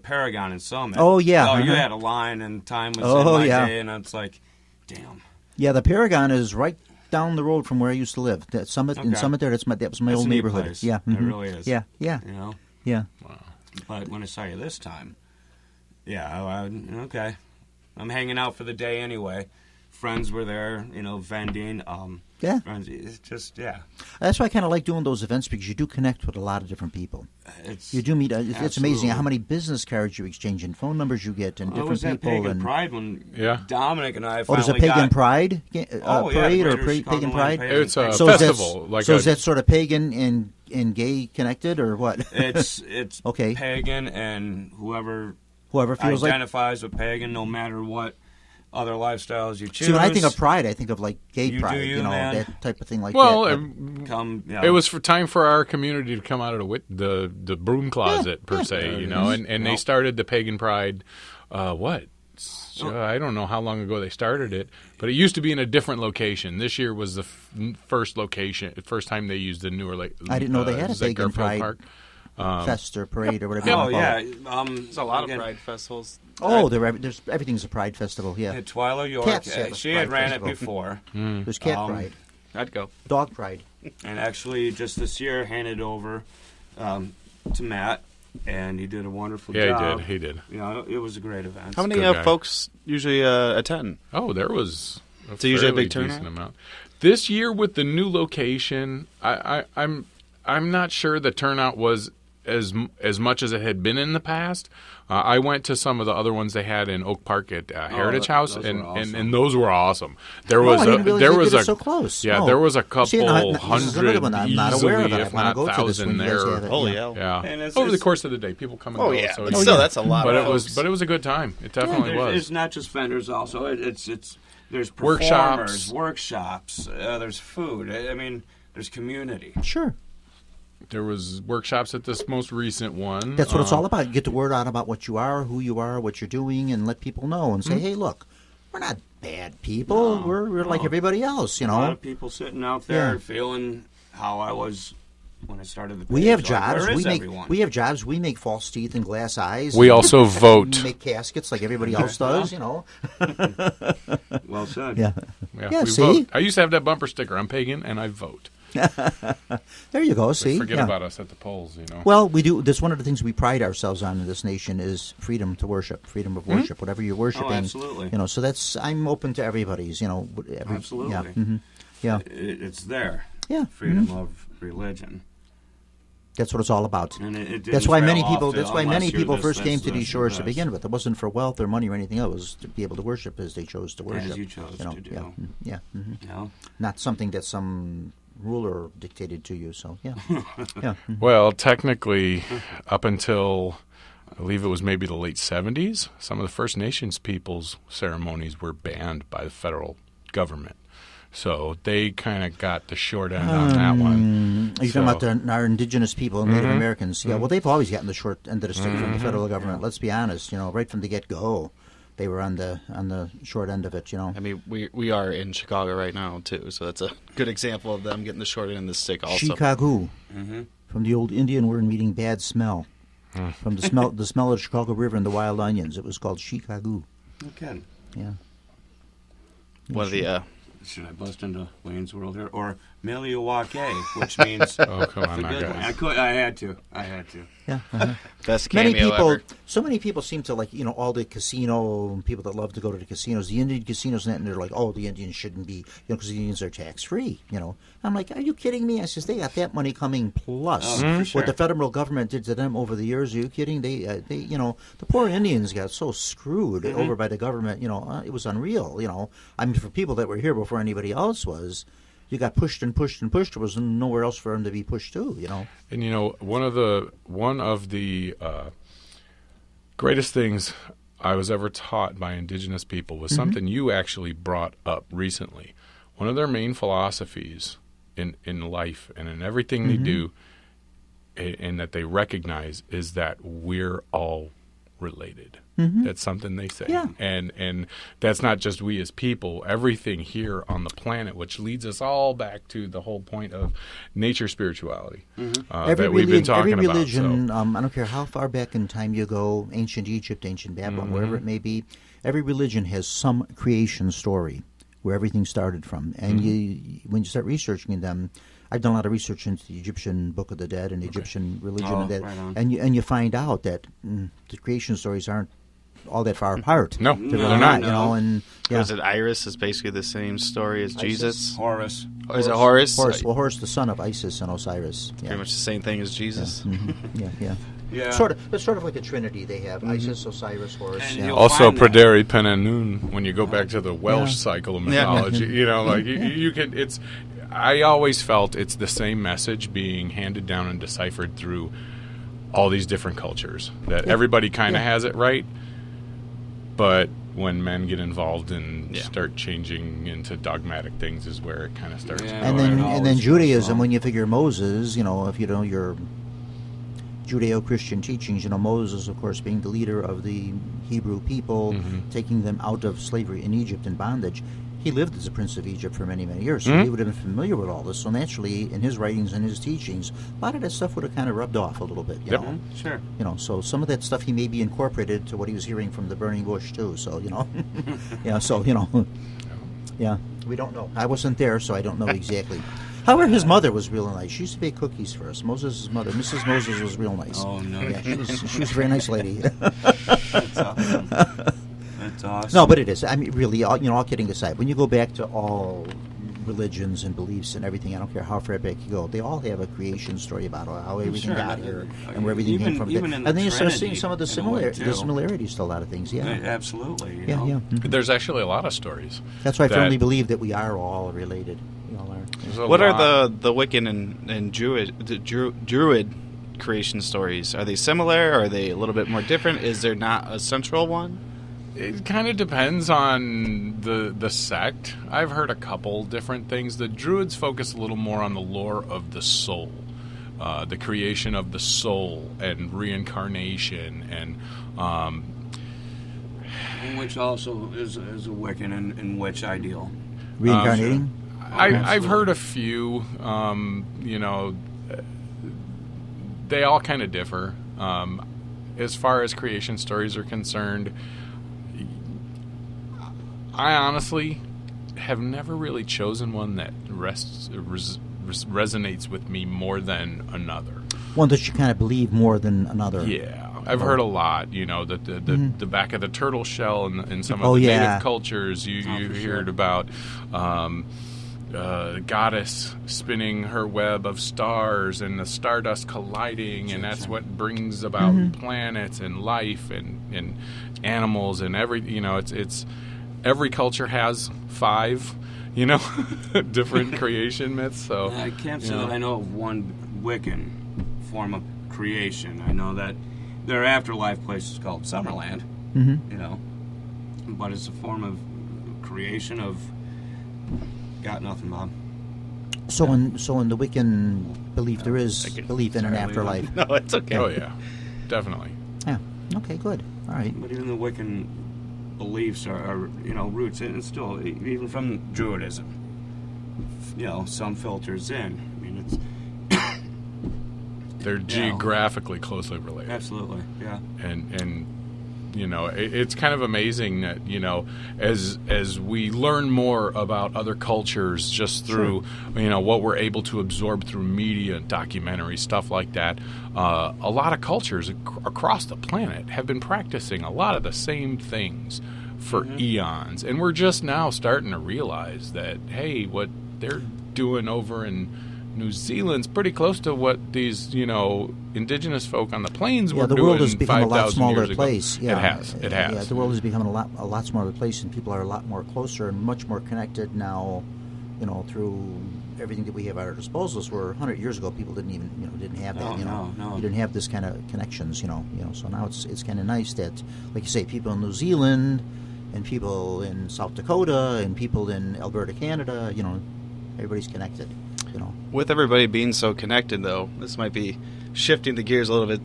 Paragon in Summit. Oh, yeah. Oh, you had a line, and time was in my day, and it's like, damn. Yeah, the Paragon is right down the road from where I used to live. That Summit in Summit there. That was my old a neat neighborhood. place. Yeah, It really is. Yeah. Yeah. Wow. But when I saw you this time, okay. I'm hanging out for the day anyway. Friends were there, vending. Yeah. Friends, it's just, That's why I kind of like doing those events, because you do connect with a lot of different people. You do meet. It's amazing how many business cards you exchange and phone numbers you get and different was at people. Pagan and Pride when Dominic and I there's a finally Pagan got... Pride parade or Greater Pagan Chicagoland Pride? It's a So festival. Is that sort of pagan and gay connected, or what? It's okay. pagan, and whoever feels like identifies with pagan, no matter what other lifestyles you choose. See, when I think of pride, I think of like gay You pride, do, man. that type of thing like Well, that. it was for time for our community to come out of the broom closet per se, and they started the Pagan Pride. I don't know how long ago they started it, but it used to be in a different location. This year was the first time they used the newer. I didn't know they had a Garfield Pagan Pride. Park. fest or parade or whatever you want to call it. There's a lot of pride festivals. Oh, there's everything's a pride festival. Yeah, At Twyla, York, Cats have a she had pride ran festival. it before. there's cat pride, I'd go. dog pride. And actually, just this year, handed over to Matt, and he did a wonderful Yeah, job. he did. You know, it was a great event. How many Good guy. folks usually attend? Oh, there was a So usually a fairly big turnout? decent amount. This year with the new location, I'm not sure the turnout was as much as it had been in the past. I went to some of the other ones they had in Oak Park at Heritage House, those were awesome. and those were awesome. There was I didn't realize there they was did it a so close. Yeah, Oh. there was a couple See, this is another hundred, one I'm not aware of. easily, I if want to not go to this thousand one. You guys there. have it. Holy yeah. hell. Yeah, And it's- over the it's- course of the day, people come and Oh, go. yeah. So But it's- still, that's a lot but of it was folks. but it was a good time. It definitely was. It's not just vendors. Also, it's there's Workshops. performers, workshops. There's food. I mean, there's community. Sure. There was workshops at this most recent one. That's what it's all about. Get the word out about what you are, who you are, what you're doing, and let people know and say, hey, look, we're not bad people. No, we're like everybody else, you A lot know. of people sitting out there Yeah. feeling how I was when I started the. We page. have Like, jobs. where is We make everyone? we have jobs. We make false teeth and glass eyes. We also vote. We make caskets like everybody else does, you know. Well said. Yeah. Yeah, Yeah, we see? vote. I used to have that bumper sticker. I'm pagan and I vote. There you go. See. Forget Yeah. about us at the polls, you know. Well, we do. That's one of the things we pride ourselves on in this nation is freedom to worship, freedom of worship, whatever you're worshiping. absolutely. You know, so that's I'm open to everybody's. You know, Absolutely. Yeah. Yeah. It's there. Yeah. Freedom of religion. That's what it's all about. And it didn't That's why trail many off people. to That's why unless many you're people this, first came this, to these this, shores or to this. begin with. It wasn't for wealth or money or anything else. It was to be able to worship as they chose to worship. you chose know, to do. Yeah. Yeah. You know? Not something that some ruler dictated to you. So yeah. Yeah. Well, technically, up until I believe it was maybe the late 70s, some of the First Nations people's ceremonies were banned by the federal government. So they kind of got the short end on that one. Are you talking about our indigenous people, Native Americans? Yeah, well, they've always gotten the short end of the stick from the federal government. Let's be honest. You know, right from the get-go, they were on the short end of it. You know. I mean, we are in Chicago right now, too, so that's a good example of them getting the short end of the stick also. Chicago, from the old Indian word meaning bad smell. From the smell of the Chicago River and the wild onions, it was called Chicago. Okay. Yeah. One of the Should I bust into Wayne's World here? Or Miliwake, which means Oh, come on, the now, good one. guys. I had to. Yeah. best cameo Many people, ever. so many people seem to like, you know, all the casino people that love to go to the casinos, the Indian casinos, and they're like, oh, the Indians shouldn't be, you know, because the Indians are tax free. You know, I'm like, are you kidding me? I says they got that money coming plus for sure. what the federal government did to them over the years. Are you kidding? They, you know, the poor Indians got so screwed over by the government. You know, it was unreal. You know, I mean, for people that were here before anybody else was. You got pushed and pushed and pushed. There was nowhere else for them to be pushed to, you know. And you know, one of the greatest things I was ever taught by indigenous people was something you actually brought up recently. One of their main philosophies in life and in everything they do, and that they recognize, is that we're all related. That's something they say. Yeah. And that's not just we as people, everything here on the planet, which leads us all back to the whole point of nature spirituality that we've been talking every about. religion, So. I don't care how far back in time you go, ancient Egypt, ancient Babylon, wherever it may be, every religion has some creation story where everything started from. And when you start researching them, I've done a lot of research into the Egyptian Book of the Dead and the Egyptian religion, and that, right on. and you find out that the creation stories aren't all that far apart. No, They're they're really not. You know, and yeah. Was it Iris is basically the same story as Jesus? Horus. Or is it Horus? Horus, well, Horus, the son of Isis and Osiris. Yeah. Pretty much the same thing as Jesus. Yeah. Yeah. It's sort of like a trinity. They have Isis, Osiris, Horus. And Yeah. you'll Also, find that. Praderi Penanun, when you go back to the Welsh cycle of mythology, you know, like you can, it's, I always felt it's the same message being handed down and deciphered through all these different cultures, that everybody kind of has it right, but when men get involved and start changing into dogmatic things is where it kind of starts. Yeah. And Well, then it and then always Judaism, goes when you figure Moses, you know, if you know your Judeo-Christian teachings, you know, Moses, of course, being the leader of the Hebrew people, taking them out of slavery in Egypt and bondage, he lived as a prince of Egypt for many, many years, so he would have been familiar with all this. So naturally, in his writings and his teachings, a lot of that stuff would have kind of rubbed off a little bit. You know? Sure. You know, so some of that stuff he maybe incorporated to what he was hearing from the burning bush too. So yeah. So yeah, we don't know. I wasn't there, so I don't know exactly. However, his mother was real nice. She used to bake cookies for us. Moses' mother, Mrs. Moses, was real nice. Oh no. Yeah, she was a very nice lady. That's awesome. That's awesome. No, but it is. I mean, really, all kidding aside, when you go back to all religions and beliefs and everything, I don't care how far back you go, they all have a creation story about how everything got here and where everything came from. And then you start seeing some of the similarities to a lot of things. Yeah, absolutely. Yeah. Mm-hmm. There's actually a lot of stories. That's why I firmly believe that we are all related. We all are. What are the Wiccan and Druid creation stories? Are they similar? Are they a little bit more different? Is there not a central one? It kind of depends on the sect. I've heard a couple different things. The Druids focus a little more on the lore of the soul, the creation of the soul and reincarnation, and which also is a Wiccan and which ideal. Reincarnating? I've heard a few. They all kind of differ. As far as creation stories are concerned, I honestly have never really chosen one that resonates with me more than another. One that you kind of believe more than another. Yeah, I've heard a lot. The back of the turtle shell in some of the native cultures. You heard about goddess spinning her web of stars and the stardust colliding, and that's what brings about planets and life and animals and it's every culture has 5 different creation myths. So I can't say that I know of one Wiccan form of creation. I know that their afterlife place is called Summerland. But it's a form of creation of got nothing, Bob. So in the Wiccan belief, there is belief in an afterlife. No, it's okay. Oh yeah, definitely. Yeah. Okay. Good. All right. But even the Wiccan beliefs are roots, and it's still even from Druidism. Some filters in. I mean, it's they're geographically closely related. Absolutely, yeah. And it's kind of amazing that as we learn more about other cultures just through what we're able to absorb through media, documentaries, stuff like that. A lot of cultures across the planet have been practicing a lot of the same things for eons, and we're just now starting to realize that hey, what they're doing over in New Zealand's pretty close to what these, indigenous folk on the plains were doing. The world has become a lot smaller ago. place. Yeah, it has. Yeah, the world has become a lot smaller place, and people are a lot more closer and much more connected now. Through everything that we have at our disposals. Where 100 years ago, people didn't have that. No. You didn't have this kind of connections. So now it's kind of nice that, like you say, people in New Zealand, and people in South Dakota, and people in Alberta, Canada. Everybody's connected. With everybody being so connected, though, this might be shifting the gears a little bit.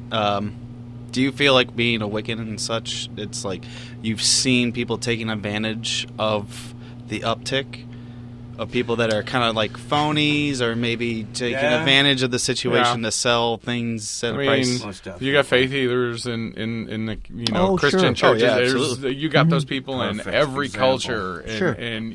Do you feel like being a Wiccan and such, it's like you've seen people taking advantage of the uptick of people that are kind of like phonies or maybe taking advantage of the situation to sell things at a price? You got faith healers in the Christian churches. Absolutely. You got those people in every culture, and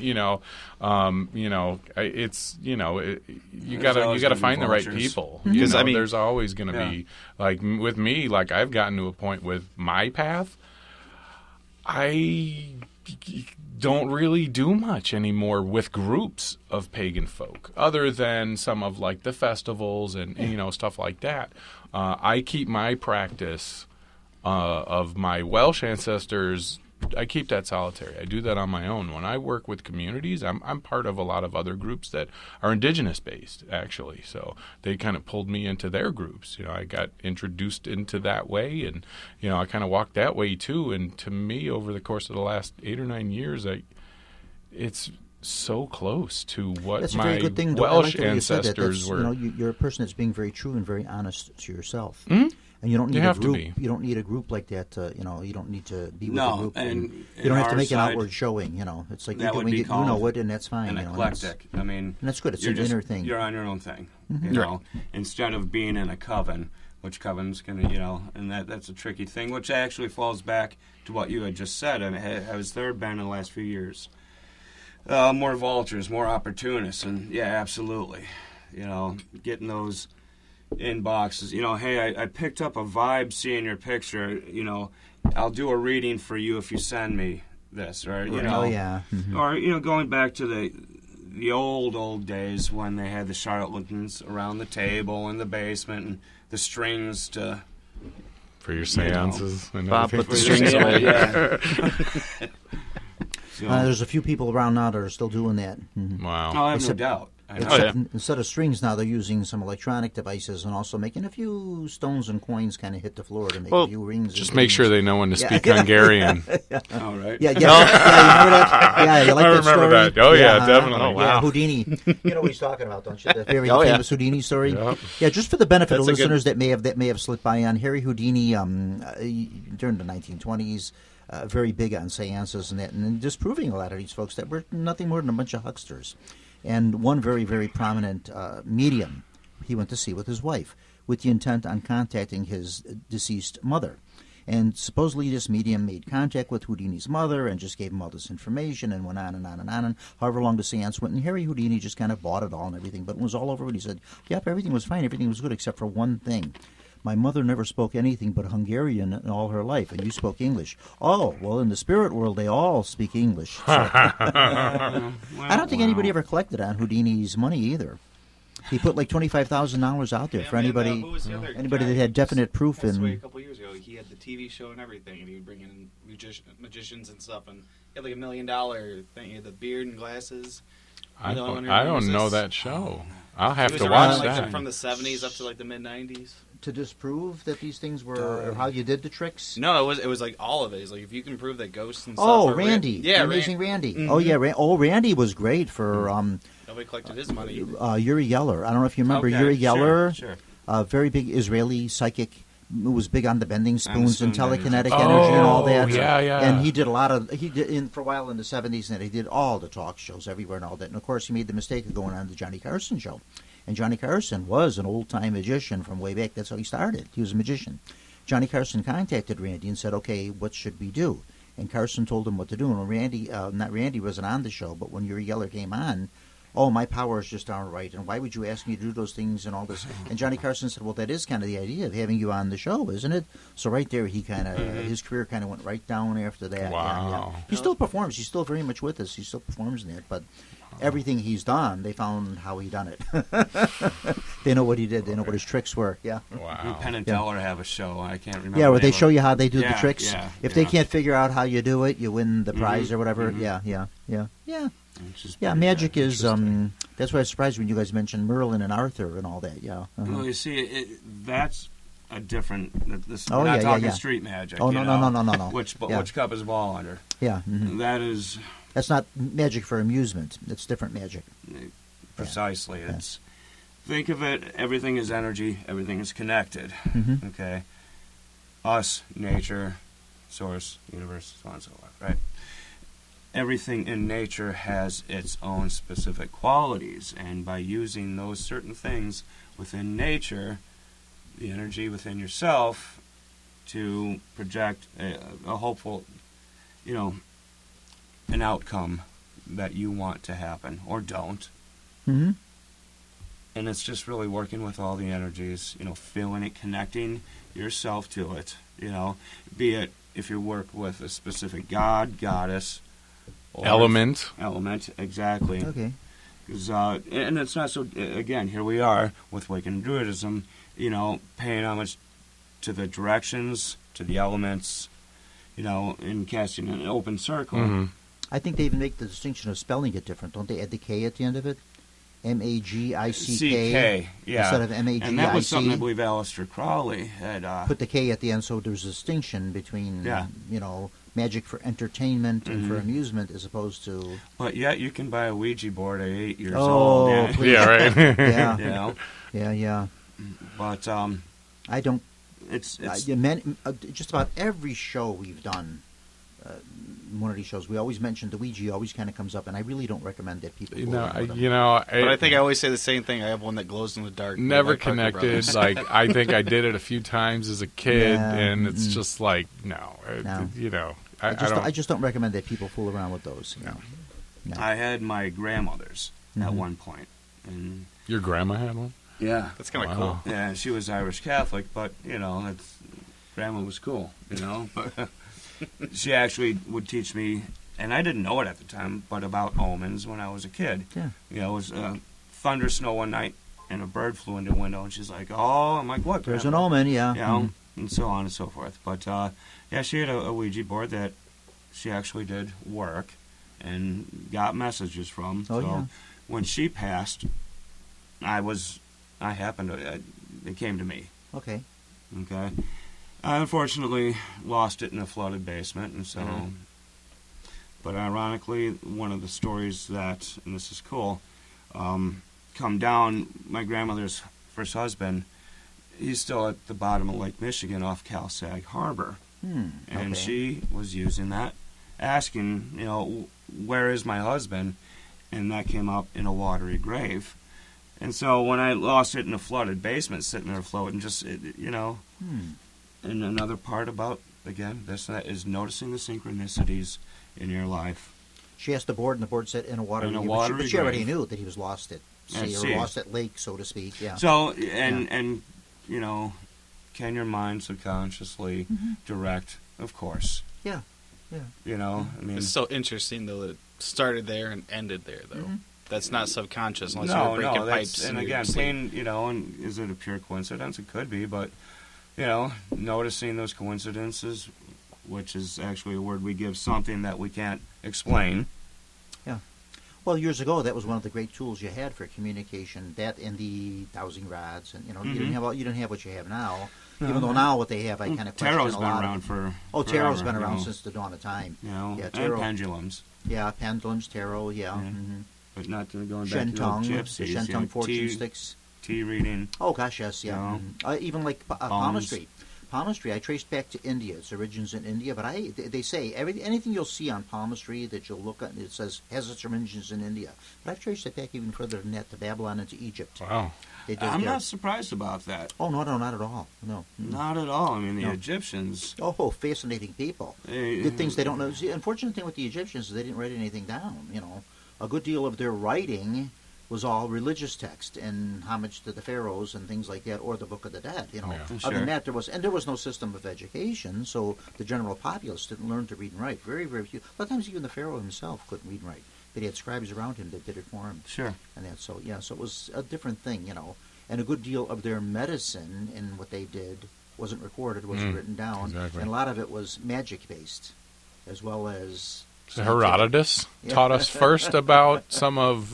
it's you got to find the right people. Because there's always going to be, like with me, like I've gotten to a point with my path. I don't really do much anymore with groups of pagan folk, other than some of like the festivals and stuff like that. I keep my practice of my Welsh ancestors. I keep that solitary. I do that on my own. When I work with communities, I'm part of a lot of other groups that are indigenous based, actually. So they kind of pulled me into their groups. I got introduced into that way, and I kind of walked that way too. And to me, over the course of the last 8 or 9 years, it's so close to what that's my a very good thing, Welsh like ancestors were. You're a person that's being very true and very honest to yourself. Mm-hmm. And you don't need You a have to group. be. You don't need a group like that. You don't need to be with No, a group. and you don't have to our make an side, outward showing. It's like that you're would doing be it, you called know it, and that's fine. an eclectic. I mean, and that's good. It's you're an just, inner thing. You're on your own thing. You know, instead of being in a coven, which coven's gonna, and that's a tricky thing. Which actually falls back to what you had just said. I mean, has there been in the last few years more vultures, more opportunists, and yeah, absolutely. Getting those inboxes. Hey, I picked up a vibe seeing your picture. I'll do a reading for you if you send me this, or Oh yeah. Mm-hmm. or going back to the old days when they had the charlatans around the table in the basement and the strings to For your seances. And Bob everything. put the strings away. Yeah. So, There's a few people around now that are still doing that. Mm-hmm. Wow. I have no Except- doubt. I know. Except instead of strings now, they're using some electronic devices and also making a few stones and coins kind of hit the floor to make a few rings. Just and make sure things. they know when to speak Hungarian. All right. Yeah, you remember that? Yeah, you like I that remember story? that. Oh, yeah, definitely. Oh, wow. Yeah, Houdini. You know what he's talking about, don't you? The very Oh, yeah. famous Houdini story. Yep. Yeah, just for the benefit of That's a good- listeners that may have slipped by on Harry Houdini during the 1920s. Very big on seances and that, and disproving a lot of these folks that were nothing more than a bunch of hucksters. And one very, very prominent medium he went to see with his wife with the intent on contacting his deceased mother. And supposedly this medium made contact with Houdini's mother and just gave him all this information and went on and on and on. And however long the seance went, and Harry Houdini just kind of bought it all and everything. But it was all over, and he said, yep, everything was fine, everything was good except for one thing. My mother never spoke anything but Hungarian in all her life, and you spoke English. Oh, well, in the spirit world, they all speak English. So. I don't think anybody ever collected on Houdini's money either. He put like $25,000 out there for anybody that had definite proof. A And couple years ago, he had the TV show and everything, and he would bring in magicians and stuff, and he had like $1 million thing. He had the beard and glasses. I You know, don't, when I he don't was know this- that show. I'll He have was to around watch like that. from the 70s up to like the mid 90s. to disprove that these things were or how you did the tricks. No, it was like all of it. It's like if you can prove that ghosts and stuff. Oh, are real- Randy, yeah, the amazing Randy. Mhm. Oh yeah, Randy was great for Nobody collected his money. Yuri Geller. I don't know if you remember Okay, Yuri Geller. Sure. Very big Israeli psychic who was big on the bending spoons and spoon bending. telekinetic energy and all that. yeah, yeah. And he did a lot of for a while in the 70s, and he did all the talk shows everywhere and all that. And of course, he made the mistake of going on the Johnny Carson show. And Johnny Carson was an old-time magician from way back. That's how he started. He was a magician. Johnny Carson contacted Randy and said, "Okay, what should we do?" And Carson told him what to do. And when Randy wasn't on the show, but when Yuri Geller came on, oh, my powers just aren't right, and why would you ask me to do those things and all this? And Johnny Carson said, well, that is kind of the idea of having you on the show, isn't it? So right there, he kind of, his career kind of went right down after that. Wow. Yeah. He still performs. He's still very much with us. He still performs in that, but everything he's done, they found how he done it. They know what he did. They know what his tricks were. Yeah. Wow. Penn and Teller have a show. I can't remember. Yeah, the where they name show of it. you how they do the Yeah, tricks. yeah, If they yeah. can't figure out how you do it, you win the prize or whatever. mhm. Yeah. Which is Yeah, pretty magic is. interesting. That's why I was surprised when you guys mentioned Merlin and Arthur and all that. Yeah. Uh-huh. Well, you see, that's a different. This, Oh, we're not yeah, talking yeah. street magic. Oh, you no. know? Which Yeah. which cup is ball under? Yeah. Mhm. That is That's not magic for amusement. It's different magic. precisely. It's think of it. Everything is energy. Everything is connected. Mhm. Okay. Us, nature, source, universe, so on and so forth. Right. Everything in nature has its own specific qualities, and by using those certain things within nature, the energy within yourself, to project a hopeful, an outcome that you want to happen or don't. Mm-hmm. And it's just really working with all the energies, feeling it, connecting yourself to it, be it if you work with a specific god, goddess, or Element. element, exactly. Okay. 'Cause, and it's not so, again, here we are with Wiccan Druidism, paying homage to the directions, to the elements, and casting an open circle. Mm-hmm. I think they even make the distinction of spelling it different. Don't they add the K at the end of it? M-A-G-I-C-K. yeah. Instead of M-A-G-I-C. And that was something I believe Aleister Crowley had. Put the K at the end, so there's a distinction between, Yeah. magic for entertainment and for Mhm. amusement as opposed to... But yet you can buy a Ouija board at 8 years Oh, old. Yeah. please. Yeah, right. Yeah. You know? Yeah. But I don't... it's just about every show we've done, one of these shows, we always mention the Ouija. Always kind of comes up, and I really don't recommend that people. But I think I always say the same thing. I have one that glows in the dark. Never connected. Like I think I did it a few times as a kid, and it's just like no. I just don't recommend that people fool around with those. No. I had my grandmother's at one point, and your grandma had one. Yeah, that's kind of cool. Yeah, she was Irish Catholic, but grandma was cool. But she actually would teach me, and I didn't know it at the time, but about omens when I was a kid. Yeah, it was thunder snow one night, and a bird flew in the window, and she's like, "Oh," I'm like, "What?" There's an omen, yeah. And so on and so forth. But she had a Ouija board that she actually did work and got messages from. When she passed, it came to me. Okay. I unfortunately lost it in a flooded basement, and so. But ironically, one of the stories that, and this is cool, come down. My grandmother's first husband, he's still at the bottom of Lake Michigan off Cal-Sag Harbor, and she was using that, asking, where is my husband? And that came up in a watery grave. And so when I lost it in a flooded basement, sitting there floating, And another part about, again, that is noticing the synchronicities in your life. She asked the board, and the board said in a watery grave. But she already knew that he was lost at sea, or lost at lake, so to speak. Yeah. So, and can your mind subconsciously direct? Of course. Yeah. It's so interesting, though, that it started there and ended there, though. That's not subconscious unless you're breaking pipes. And again, pain, and is it a pure coincidence? It could be, but, noticing those coincidences, which is actually a word we give something that we can't explain. Yeah. Well, years ago, that was one of the great tools you had for communication. That and the dowsing rods, and you didn't have what you have now. No. Even though now what they have, I kind of question Tarot's a been lot. around for Tarot's been around since the dawn of time. And pendulums. Yeah, pendulums, tarot. Yeah. But not going back to the gypsies. The Shentong fortune sticks. Tea reading. Oh gosh, yes, yeah. Even like palmistry. Palmistry, I traced back to India. Its origins in India, but they say anything you'll see on palmistry that you'll look at, it says has its origins in India. But I've traced it back even further than that, to Babylon and to Egypt. Wow. I'm not surprised about that. Oh, no, not at all. No. Not at all. I mean, the Egyptians... Oh, fascinating people. Did things they don't know. See, the unfortunate thing with the Egyptians is they didn't write anything down, A good deal of their writing was all religious text and homage to the pharaohs and things like that, or the Book of the Dead. Other than that, there was no system of education, so the general populace didn't learn to read and write. Very, very few. A lot of times, even the pharaoh himself couldn't read and write, but he had scribes around him that did it for him. Sure. And that, so it was a different thing, And a good deal of their medicine and what they did wasn't recorded, wasn't written down, and a lot of it was magic based, as well as. So Herodotus taught us first about some of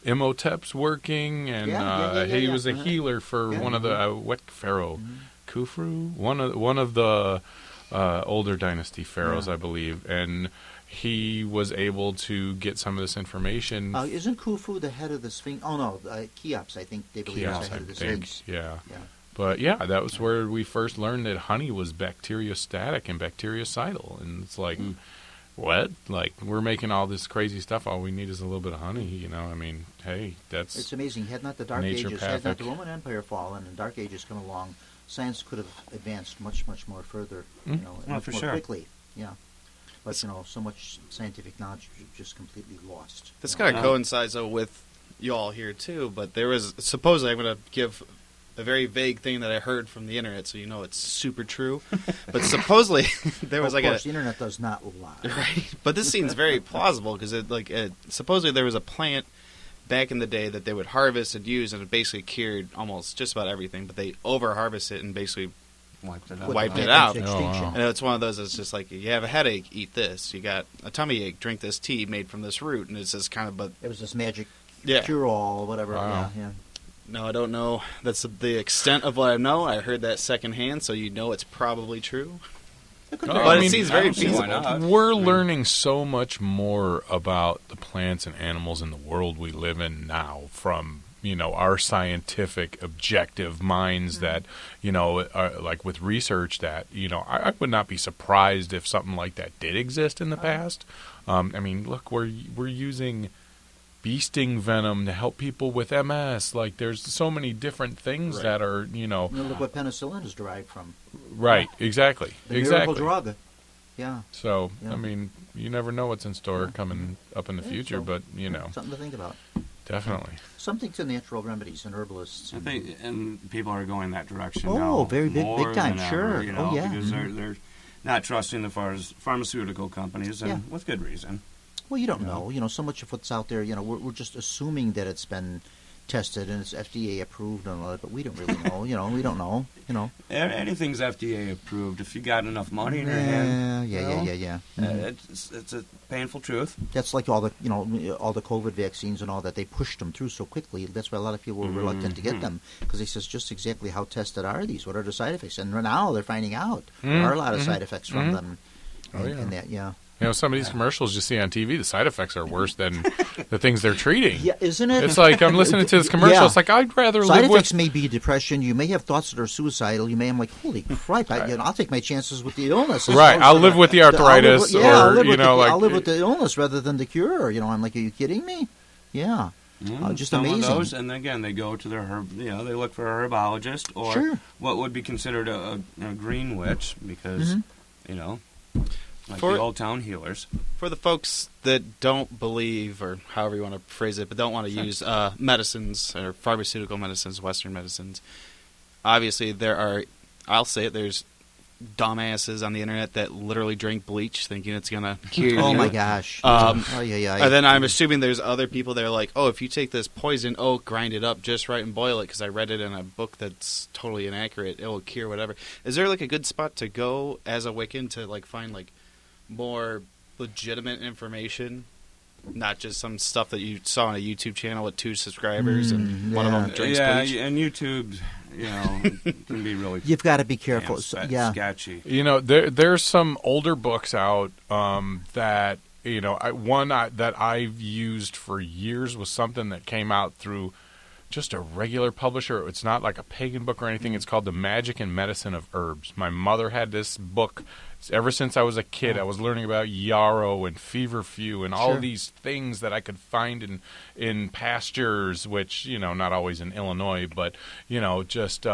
Imhotep's working, and he was a healer for one of the what pharaoh, Khufu, one of the older dynasty pharaohs, I believe, and he was able to get some of this information. Isn't Khufu the head of the Sphinx? Oh no, Cheops, I think they believe is the head of the Sphinx. Yeah. But that was where we first learned that honey was bacteriostatic and bactericidal, and it's like. What? Like, we're making all this crazy stuff. All we need is a little bit of honey, I mean, hey, that's... It's amazing. Had not the Dark Ages, had not the Roman Empire fallen and Dark Ages come along, science could have advanced much, much more further, much more quickly. Yeah. But, so much scientific knowledge was just completely lost. This kind of coincides, though, with you all here, too, but there was... Supposedly, I'm going to give... a very vague thing that I heard from the internet, so it's super true. But supposedly there was of course, the internet does not lie, right? But this seems very plausible because supposedly there was a plant back in the day that they would harvest and use, and it basically cured almost just about everything. But they over harvest it and basically wiped it out. Oh, wow. And it's one of those that's just like, you have a headache, eat this. You got a tummy ache, drink this tea made from this root, and it's just kind of. But it was this magic cure-all, whatever. Wow. Yeah. No, I don't know. That's the extent of what I know. I heard that secondhand, so it's probably true. But it seems very feasible. We're learning so much more about the plants and animals in the world we live in now from our scientific, objective minds that, are, like with research that, I would not be surprised if something like that did exist in the past. Look, we're using bee sting venom to help people with MS. Like, there's so many different things that are, Look what penicillin is derived from. Right, exactly. The miracle drug. Yeah. So, you never know what's in store coming up in the future, so, but, something to think about. Definitely. Something to natural remedies and herbalists. I think, and people are going that direction now. now. Very big time, Ever, sure. Because they're not trusting the pharmaceutical companies, and with good reason. Well, you don't know. So much of what's out there, we're just assuming that it's been tested and it's FDA approved and all that, but we don't really know. We don't know. Anything's FDA approved if you got enough money in your hand. Yeah. It's a painful truth. That's like all the all the COVID vaccines and all that. They pushed them through so quickly. That's why a lot of people were reluctant to get them, because they says just exactly how tested are these? What are the side effects? And now they're finding out there are a lot of side effects from them. And that, some of these commercials you see on TV, the side effects are worse than the things they're treating. Yeah, isn't it? It's like I'm listening to this commercial. It's like I'd rather side live effects with. may be depression. You may have thoughts that are suicidal. You may. I'm like, holy crap! I'll take my chances with the illness. Right, I'll live with the arthritis, I'll live with the illness rather than the cure. I'm like, are you kidding me? Yeah. Just some amazing. Of those, and again, they go to their they look for a herbologist or what would be considered a green witch, because like the old town healers. For the folks that don't believe, or however you want to phrase it, but don't want to use medicines or pharmaceutical medicines, Western medicines, obviously I'll say it, there's dumbasses on the internet that literally drink bleach thinking it's going to cure you. Oh my gosh. And then I'm assuming there's other people that are like, if you take this poison oak, grind it up just right and boil it, because I read it in a book that's totally inaccurate, it will cure whatever. Is there like a good spot to go as a Wiccan to like find like more legitimate information, not just some stuff that you saw on a YouTube channel with 2 subscribers and one of them drinks bleach? And YouTube, can be really. You've got to be careful. Sketchy. There's some older books out that that I've used for years was something that came out through just a regular publisher. It's not like a pagan book or anything. It's called The Magic and Medicine of Herbs. My mother had this book ever since I was a kid. I was learning about yarrow and feverfew and all these things that I could find in pastures, which, not always in Illinois, but, just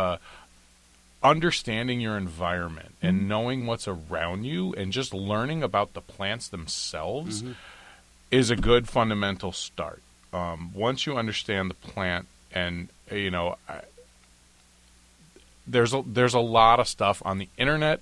understanding your environment and knowing what's around you and just learning about the plants themselves is a good fundamental start. Once you understand the plant, and there's a lot of stuff on the internet.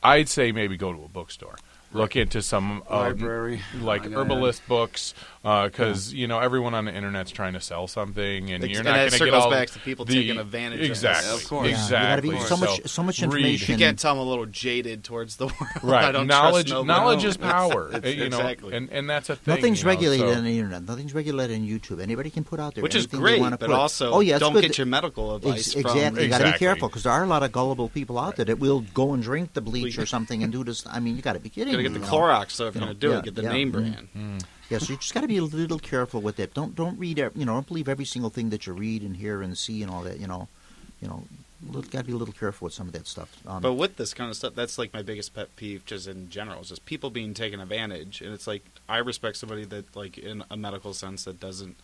I'd say maybe go to a bookstore. Look into some library, like herbalist books, because everyone on the internet's trying to sell something, and you're not going to get all back to people taking advantage. Exactly, of course. Exactly. You gotta so much information. You can't tell I'm a little jaded towards the world. Right. I don't knowledge trust nobody. Knowledge is power. Exactly. And that's a thing. Nothing's regulated on the internet. Nothing's regulated on YouTube. Anybody can put out there, which is great, but also don't get your medical advice. Exactly. You got to be careful, because there are a lot of gullible people out there that will go and drink the bleach or something and do this. I mean, you got to be kidding me. You got to get the Clorox, so if you're going to do it, get the name brand. Yeah, so you just got to be a little careful with it. Don't read, don't believe every single thing that you read and hear and see and all that. Got to be a little careful with some of that stuff. But with this kind of stuff, that's like my biggest pet peeve, just in general, is just people being taken advantage. And it's like, I respect somebody that, like, in a medical sense, that doesn't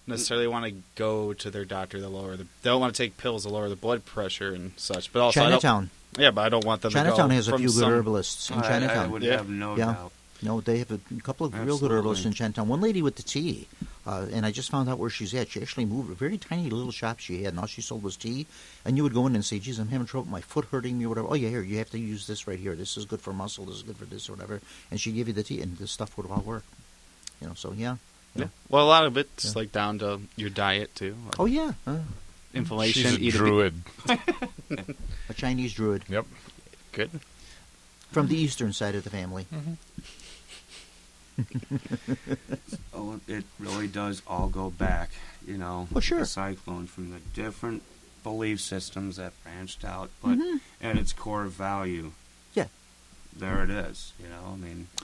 necessarily want to go to their doctor they don't want to take pills to lower the blood pressure and such. But also Chinatown. Yeah, but I don't want them Chinatown to go has a few good herbalists in Chinatown. I would have no doubt. No, they have a couple of real good herbalists in Chinatown. One lady with the tea, and I just found out where she's at. She actually moved a very tiny little shop she had, and all she sold was tea. And you would go in and say, geez, I'm having trouble with my foot hurting me or whatever. Oh, yeah, here, you have to use this right here. This is good for muscle. This is good for this or whatever. And she'd give you the tea, and this stuff would all work. So, yeah. Well, a lot of it's like down to your diet, too. Like, oh, yeah. Inflammation. She's a druid. A Chinese druid. Yep. Good. From the eastern side of the family. It really does all go back, Well, sure. the cyclone, from the different belief systems that branched out, but at its core value. Yeah. There it is,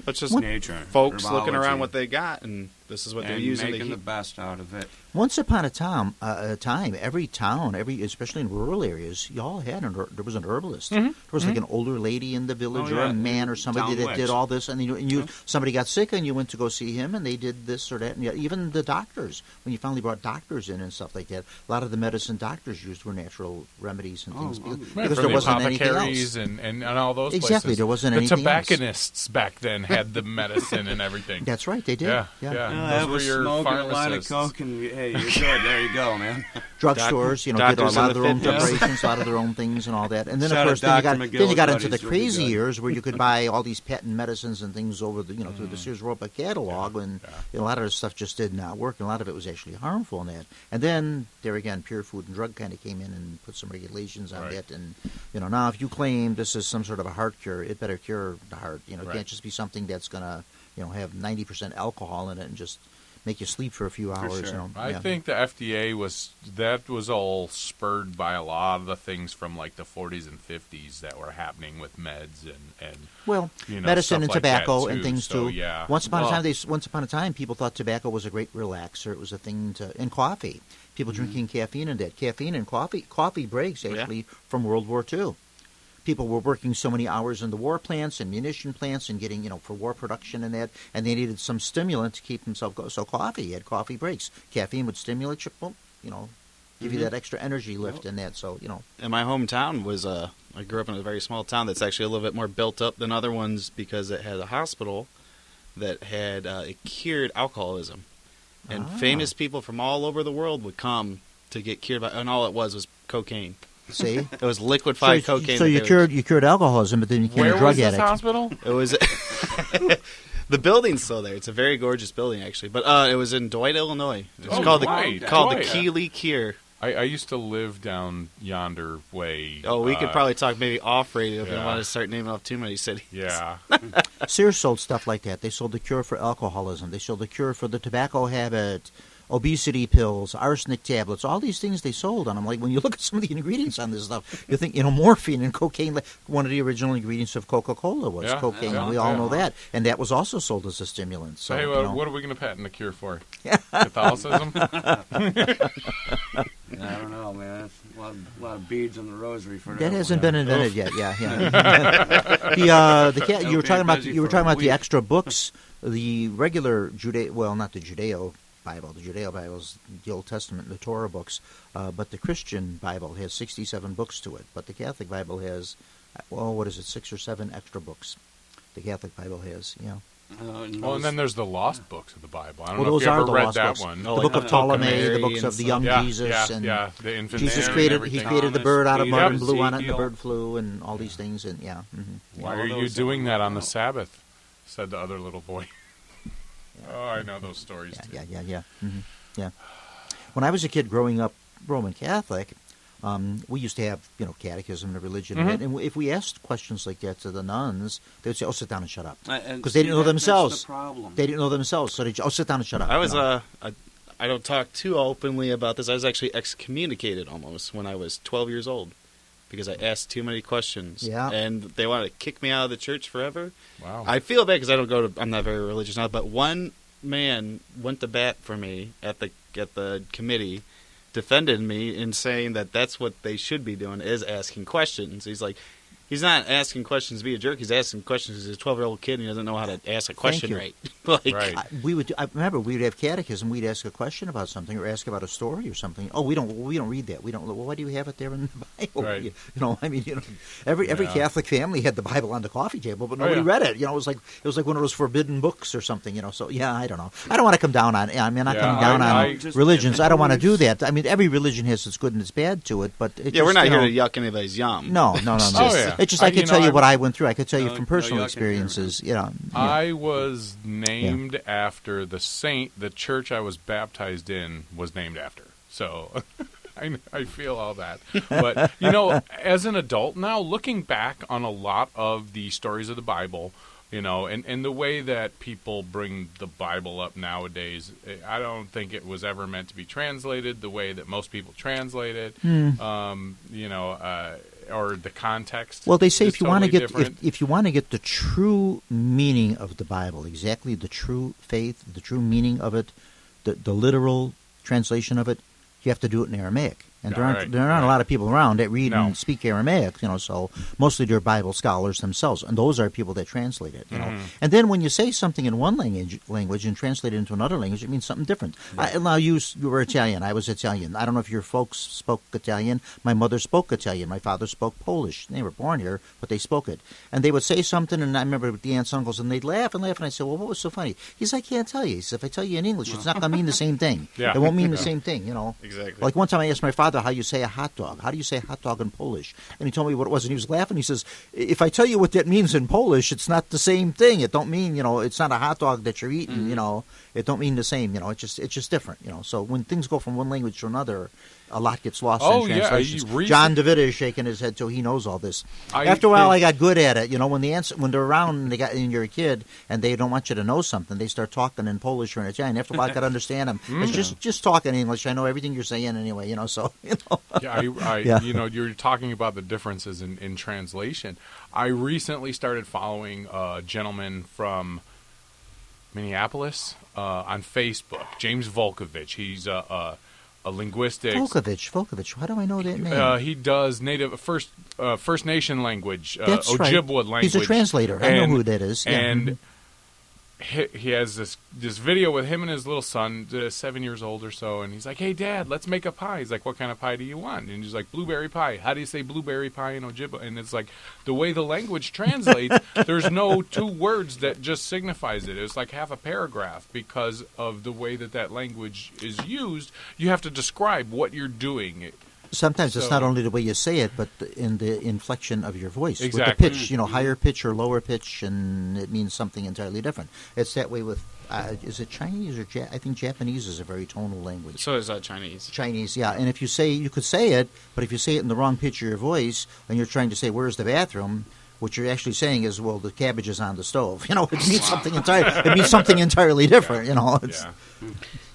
It's just nature. Folks herbology. looking around what they got and This is what they're and using. making the best out of it. Once upon a time, every town, especially in rural areas, y'all had there was an herbalist. Mm-hmm. There was like an older lady in the village, Oh, or yeah. a man, or somebody Town that did witch. all this, and somebody got sick, and you went to go see him, and they did this or that. And even the doctors, when you finally brought doctors in and stuff like that, a lot of the medicine doctors used were natural remedies and things because For there the wasn't anything apothecaries else. and all those Exactly, places. there wasn't the anything else. tobacconists back then had the medicine and everything. That's right, they did. Yeah. Have Those a were your smoke and a line of pharmacists. coke, and hey, you're good. There you go, man. Drugstores, did a doctors lot in of the their own 50s. preparations, a lot into their own things and all that. And then, Shout of course, out then Dr. you got McGill's into the buddies, you'll be crazy good. years where you could buy all these patent medicines and things over the, through the Sears Roebuck catalog, and a lot of the stuff just did not work, and a lot of it was actually harmful in that. And then, there again, Pure Food and Drug kind of came in and put some regulations on that. And, now if you claim this is some sort of a heart cure, it better cure the heart. It can't just be something that's going to, have 90% alcohol in it and just make you sleep for a few hours. sure. I think the FDA was all spurred by a lot of the things from like the 40s and 50s that were happening with meds and medicine and stuff like that, tobacco and too. things So, too. yeah. Once upon a time, people thought tobacco was a great relaxer. It was a thing and coffee. People drinking caffeine and that. Caffeine and coffee breaks actually from World War II. People were working so many hours in the war plants and munition plants and getting, for war production and that, and they needed some stimulant to keep themselves going. So you had coffee breaks. Caffeine would stimulate you, boom, give you that extra energy lift and that. So, And my hometown was, I grew up in a very small town that's actually a little bit more built up than other ones because it had a hospital that had it cured alcoholism. And famous people from all over the world would come to get cured by, and all it was cocaine. See? It was liquefied cocaine. So you cured alcoholism, but then you became Where a drug was this addict. hospital? It was the building's still there. It's a very gorgeous building, actually. But it was in Dwight, Illinois. It was called Dwight. the Keeley Cure. I used to live down yonder way. Oh, we could probably talk maybe off radio if you yeah. don't want to start naming off too many cities. Yeah. Sears sold stuff like that. They sold the cure for alcoholism. They sold the cure for the tobacco habit, obesity pills, arsenic tablets, all these things they sold. And I'm like, when you look at some of the ingredients on this stuff, you think, morphine and cocaine. One of the original ingredients of Coca-Cola was cocaine. Yeah, we all know that. And that was also sold as a stimulant. So, Hey, what are we going to patent the cure for? Catholicism? I don't know, man. That's a lot of beads on the rosary for that hasn't been invented yet. Yeah. You were talking about the extra books, the regular not the Judeo Bible. The Judeo Bible is the Old Testament, the Torah books, but the Christian Bible has 67 books to it. But the Catholic Bible has, 6 or 7 extra books. The Catholic Bible has, And then there's the lost books of the Bible. I don't know those if you are ever the read lost that books. one. The Book of Ptolemy, the books of the young Yeah, Jesus, and the infant Jesus Mary created. and He everything. created the bird out of mud and Thomas, blew on it, and the Ezekiel. bird flew, and all these things, and Why are you doing that on the Sabbath? Said the other little boy. Oh, I know those stories. too. Yeah. When I was a kid growing up Roman Catholic, we used to have, catechism and religion, and if we asked questions like that to the nuns, they would say, "Oh, sit down and shut up," because they didn't know themselves. That's the problem. They didn't know themselves, so they sit down and shut up. I was I don't talk too openly about this. I was actually excommunicated almost when I was 12 years old because I asked too many questions. Yeah. And they wanted to kick me out of the church forever. Wow. I feel bad because I'm not very religious now, but one man went to bat for me at the committee, defended me in saying that that's what they should be doing is asking questions. He's like, he's not asking questions to be a jerk. He's asking questions because he's a 12-year-old kid and he doesn't know how to ask a question you. right. Right. I remember we would have catechism. We'd ask a question about something or ask about a story or something. Oh, we don't read that. We don't. Well, why do you have it there in the Bible? Right. Every Catholic family had the Bible on the coffee table, but nobody read it. It was like one of those forbidden books or something. So I don't know. I don't want to come down on. I'm not coming down on religions. I don't want to do that. I mean, every religion has its good and its bad to it, but we're not here to yuck anybody's yum. No. Oh, yeah. It's just I could tell you what I went through. I could tell you from personal experiences. I was named after the saint the church I was baptized in was named after. So I feel all that. But, as an adult now, looking back on a lot of the stories of the Bible, and the way that people bring the Bible up nowadays, I don't think it was ever meant to be translated the way that most people translate it. or the context. Well, they say is if you want to totally get different. if you want to get the true meaning of the Bible, exactly the true faith, the true meaning of it, the literal translation of it, you have to do it in Aramaic. And there aren't a lot of people around that read and speak Aramaic, so mostly they're Bible scholars themselves, and those are people that translate it, And then when you say something in one language and translate it into another language, it means something different. You were Italian. I was Italian. I don't know if your folks spoke Italian. My mother spoke Italian. My father spoke Polish. They were born here, but they spoke it. And they would say something, and I remember with the aunts and uncles, and they'd laugh and laugh, and I said, well, what was so funny? He's like, I can't tell you. He said, if I tell you in English, it's not going to mean the same thing. Yeah. It won't mean the same thing, Exactly. Like one time I asked my father how you say a hot dog. How do you say hot dog in Polish? And he told me what it was, and he was laughing. He says, if I tell you what that means in Polish, it's not the same thing. It don't mean, it's not a hot dog that you're eating, It don't mean the same, it's just different, So when things go from one language to another, a lot gets lost in translations. John Davida is shaking his head, so he knows all this. After a while, I got good at it. When they're around and you're a kid and they don't want you to know something, they start talking in Polish or in Italian. After a while, I got to understand them. It's just talking English. I know everything you're saying anyway. So you're talking about the differences in translation. I recently started following a gentleman from Minneapolis on Facebook, James Volkovich. He's a linguistics. Volkovich. How do I know that name? He does native First Nation language, That's Ojibwa right. language. He's a translator. I know who that is. Yeah. And he has this video with him and his little son, 7 years old or so, and he's like, "Hey, Dad, let's make a pie." He's like, "What kind of pie do you want?" And he's like, "Blueberry pie." How do you say blueberry pie in Ojibwa? And it's like the way the language translates. There's no two words that just signifies it. It's like half a paragraph because of the way that language is used. You have to describe what you're doing. Sometimes it's not only the way you say it, but in the inflection of your voice. Exactly. With the pitch, higher pitch or lower pitch, and it means something entirely different. It's that way with, is it Chinese or I think Japanese is a very tonal language. So is Chinese. Chinese, yeah. And if you could say it, but if you say it in the wrong pitch of your voice, and you're trying to say, where's the bathroom? What you're actually saying is, well, the cabbage is on the stove. It means something entirely. It means something entirely different.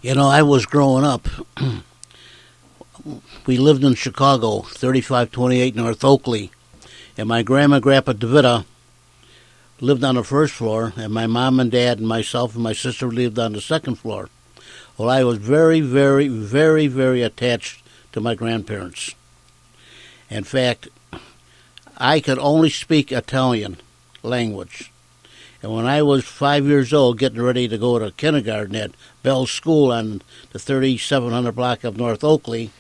I was growing up. We lived in Chicago, 3528 North Oakley, and my grandma, Grandpa DeVita lived on the first floor, and my mom and dad and myself and my sister lived on the second floor. Well, I was very, very, very, very attached to my grandparents. In fact, I could only speak Italian language. And when I was 5 years old, getting ready to go to kindergarten at Bell's School on the 3700 block of North Oakley,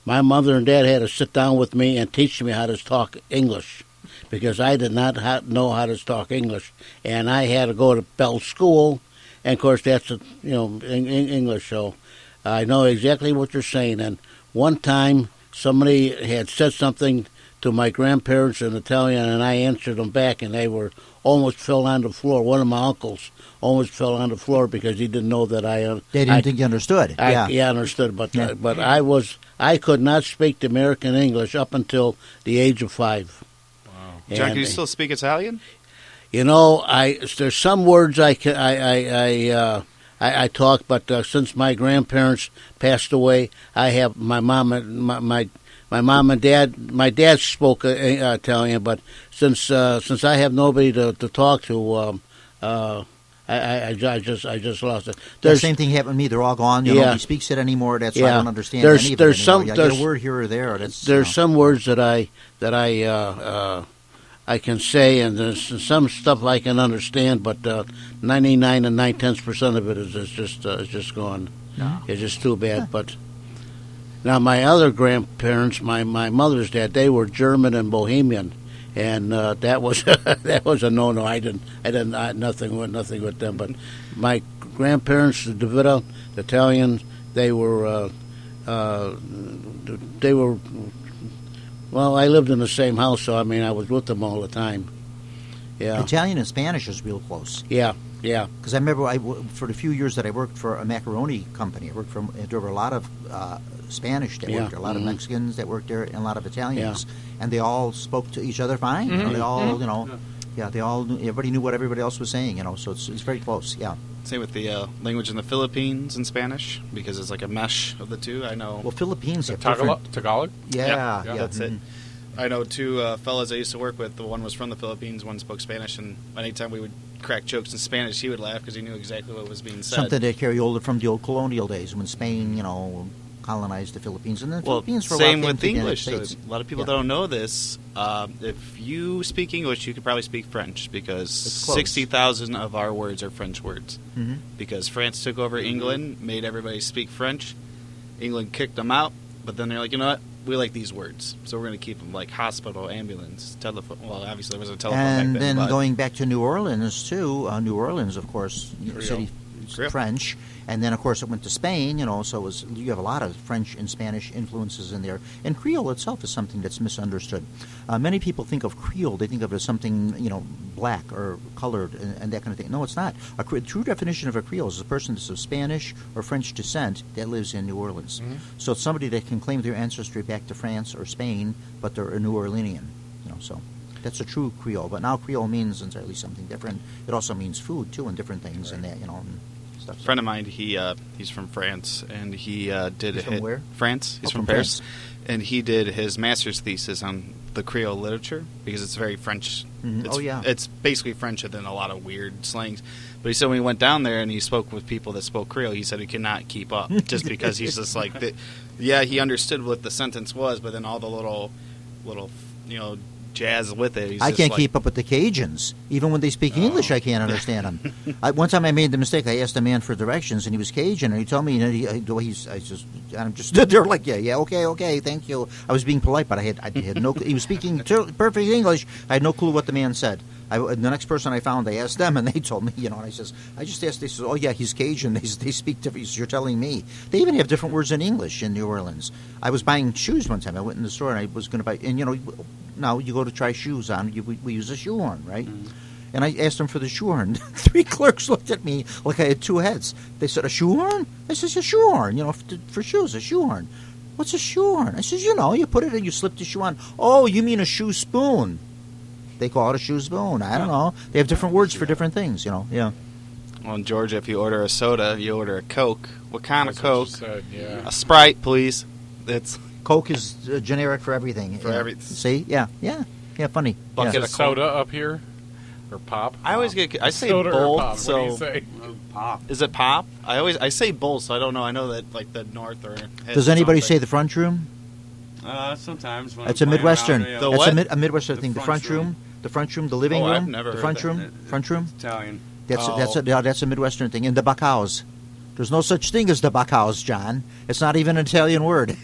my mother and dad had to sit down with me and teach me how to talk English because I did not know how to talk English. And I had to go to Bell's School, and, of course, that's, English. So I know exactly what you're saying. And one time somebody had said something to my grandparents in Italian, and I answered them back, and they were almost fell on the floor. One of my uncles almost fell on the floor because he didn't know that They didn't think you understood. I understood, but I could not speak the American English up until the age of 5. Wow. John, can you still speak Italian? There's some words I talk, but since my grandparents passed away, I have my mom and my mom and dad. My dad spoke Italian, but since I have nobody to talk to, I just lost it. The same thing happened to me. They're all gone. Nobody speaks it anymore. That's why I don't understand any of it. There's some. I get a word here or there. There's some words that I can say, and there's some stuff I can understand, but 99 and 9/10% of it is just gone. No. It's just too bad. But now my other grandparents, my mother's dad, they were German and Bohemian, and that was that was a no-no. I nothing with them. But my grandparents, the DeVita, the Italians, they were. Well, I lived in the same house, so I was with them all the time. Yeah. Italian and Spanish is real close. Yeah. Because I remember for the few years that I worked for a macaroni company, there were a lot of Spanish that worked there, a lot of Mexicans that worked there, and a lot of Italians, and they all spoke to each other fine. Mm-hmm. They all, they all knew, everybody knew what everybody else was saying. So it's very close. Yeah. Same with the language in the Philippines and Spanish, because it's like a mesh of the two. I know. Well, Philippines have Tagalog? Yeah, that's it. I know two fellas I used to work with. The one was from the Philippines, one spoke Spanish, and anytime we would crack jokes in Spanish, he would laugh because he knew exactly what was being said. Something that carry over from the old colonial days when Spain, colonized the Philippines, and the Philippines for a while same came with to the United English. States. A lot of people don't know this. If you speak English, you could probably speak French because It's close. 60,000 of our words are French words. Mm-hmm. Because France took over England, made everybody speak French. England kicked them out, but then they're like, you know what? We like these words, so we're going to keep them, like hospital, ambulance, telephone. Well, obviously there was a telephone And back then. then but going back to New Orleans too. New Orleans, of course, Creole. city Creole. French, and then of course it went to Spain. So it was, you have a lot of French and Spanish influences in there. And Creole itself is something that's misunderstood. Many people think of Creole; they think of it as something black or colored and that kind of thing. No, it's not. A true definition of a Creole is a person that's of Spanish or French descent that lives in New Orleans. Mm-hmm. So it's somebody that can claim their ancestry back to France or Spain, but they're a New Orleanian. So that's a true Creole. But now Creole means entirely something different. It also means food too, and different things, and that and stuff. a friend of mine, he's from France, and he did He's from where? France. He's from Paris, and he did his master's thesis on the Creole literature because it's very French. Mhm. It's, Oh, yeah. it's basically French and then a lot of weird slangs. But he said when he went down there and he spoke with people that spoke Creole, he said he could not keep up just because he's just like, he understood what the sentence was, but then all the little jazz with it. I can't keep up with the Cajuns. Even when they speak English, I can't understand them. One time I made the mistake. I asked a man for directions, and he was Cajun, and he told me, I'm just stood there like, yeah, okay, thank you. I was being polite, but I had no. He was speaking perfect English. I had no clue what the man said. The next person I found, I asked them, and they told me, and I just asked. They said, "Oh yeah, he's Cajun. They speak different." He says, "You're telling me." They even have different words in English in New Orleans. I was buying shoes one time. I went in the store and I was going to buy, and now you go to try shoes on. We use a shoehorn, right? Mm-hmm. And I asked them for the shoehorn. 3 clerks looked at me like I had 2 heads. They said, "A shoehorn?" I said, "A shoehorn. For shoes, a shoehorn." "What's a shoehorn?" I said, you put it in, you slip the shoe on. "Oh, you mean a shoe spoon?" They call it a shoe spoon. I don't know. They have different words for different things, Yeah. Well, in Georgia, if you order a soda, you order a Coke. What kind of Coke? Said, yeah. A Sprite, please. It's Coke is generic for everything. For everything. See? Yeah, funny. Bucket Yeah. Is it soda up here? Or pop? I always I say soda bowl. or pop? So What do you say? Pop. is it pop? I say bowl, so I don't know. I know that like the north or Does anybody say the front room? Sometimes. When That's a I'm playing Midwestern. around, The That's what? a Midwestern The thing. The front front room. room. The front room. The living Oh, room. I've never the heard front that. room. Front room. Italian. That's a Midwestern thing. And the bacaus. There's no such thing as the bacaus, John. It's not even an Italian word.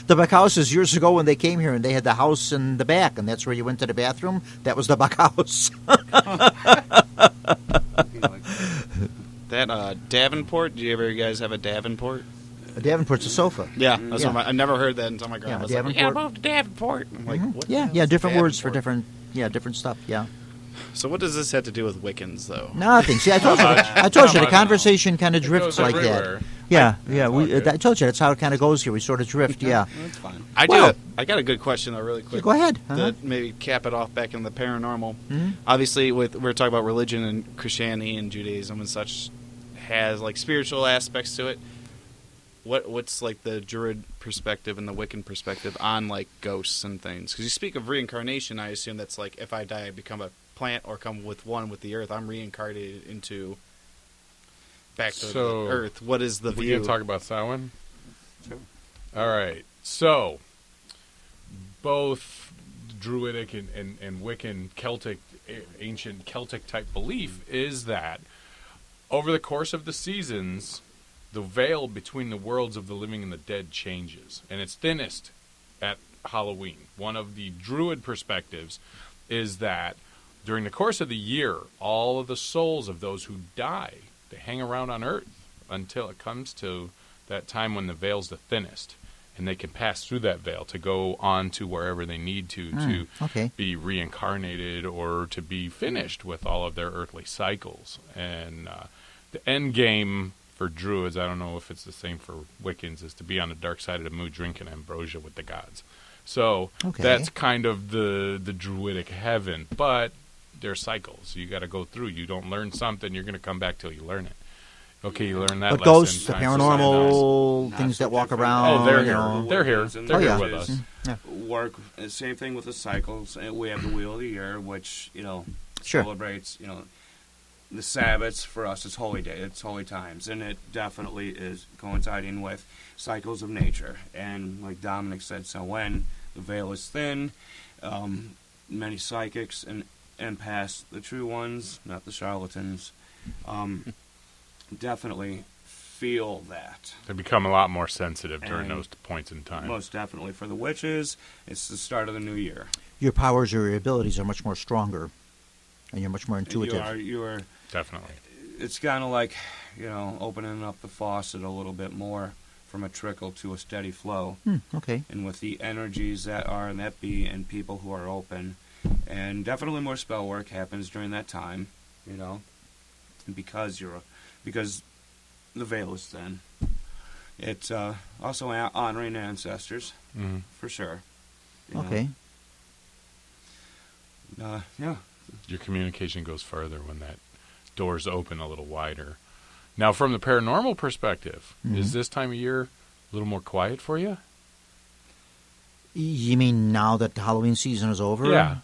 The bacaus is years ago when they came here and they had the house in the back, and that's where you went to the bathroom. That was the bacaus. That Davenport. Do you guys have a Davenport? A Davenport's a sofa. Yeah, that's Yeah. I've never heard that until my grandma was like, Davenport. move to Davenport. I'm like, what? Yeah, the hell is different words for Davenport? different stuff. Yeah. So what does this have to do with Wiccans, though? Nothing. See, I told you. The conversation kind of drifts goes like everywhere. that. Yeah. all good. I told you that's how it kind of goes here. We sort of drift. Yeah. That's fine. I Well- I got a good question though, really quick. Go ahead. To maybe cap it off back in the paranormal. Mhm. Obviously, we're talking about religion and Christianity and Judaism and such has like spiritual aspects to it. What's like the Druid perspective and the Wiccan perspective on like ghosts and things? Because you speak of reincarnation, I assume that's like if I die, I become a plant or come with the earth. I'm reincarnated into back to the earth. What is the We view? can talk about Samhain? Sure. All right. So, both Druidic and Wiccan Celtic, ancient Celtic type belief is that over the course of the seasons, the veil between the worlds of the living and the dead changes, and it's thinnest at Halloween. One of the Druid perspectives is that during the course of the year, all of the souls of those who die, they hang around on Earth until it comes to that time when the veil's the thinnest, and they can pass through that veil to go on to wherever they need to okay. be reincarnated or to be finished with all of their earthly cycles. And the end game for Druids, I don't know if it's the same for Wiccans, is to be on the dark side of the moon drinking ambrosia with the gods. So that's kind of the Druidic heaven, but there's cycles. You got to go through. You don't learn something, you're going to come back till you learn it. Okay, you learned that But lesson. ghosts, the Time to sign paranormal, Not things so that walk different. around. Oh, they're you here. know. They're here. And They're the here yeah. with us. witches Yeah. Work same thing with the cycles. We have the Wheel of the Year, which Sure. celebrates the Sabbaths. For us, it's holy day. It's holy times, and it definitely is coinciding with cycles of nature. And like Dominic said, so when the veil is thin, many psychics and empaths, the true ones, not the charlatans, definitely feel that. They become a lot more sensitive during And those points in time. Most definitely. For the witches, it's the start of the new year. Your powers or your abilities are much more stronger, and you're much more intuitive. You are. Definitely. It's kind of like, opening up the faucet a little bit more from a trickle to a steady flow. Okay. And with the energies that are and that be and people who are open, and definitely more spell work happens during that time, because the veil is thin. It's also honoring ancestors, for sure. Okay. Yeah. Your communication goes further when that door's open a little wider. Now, from the paranormal perspective, is this time of year a little more quiet for you? You mean now that the Halloween season is over? Yeah.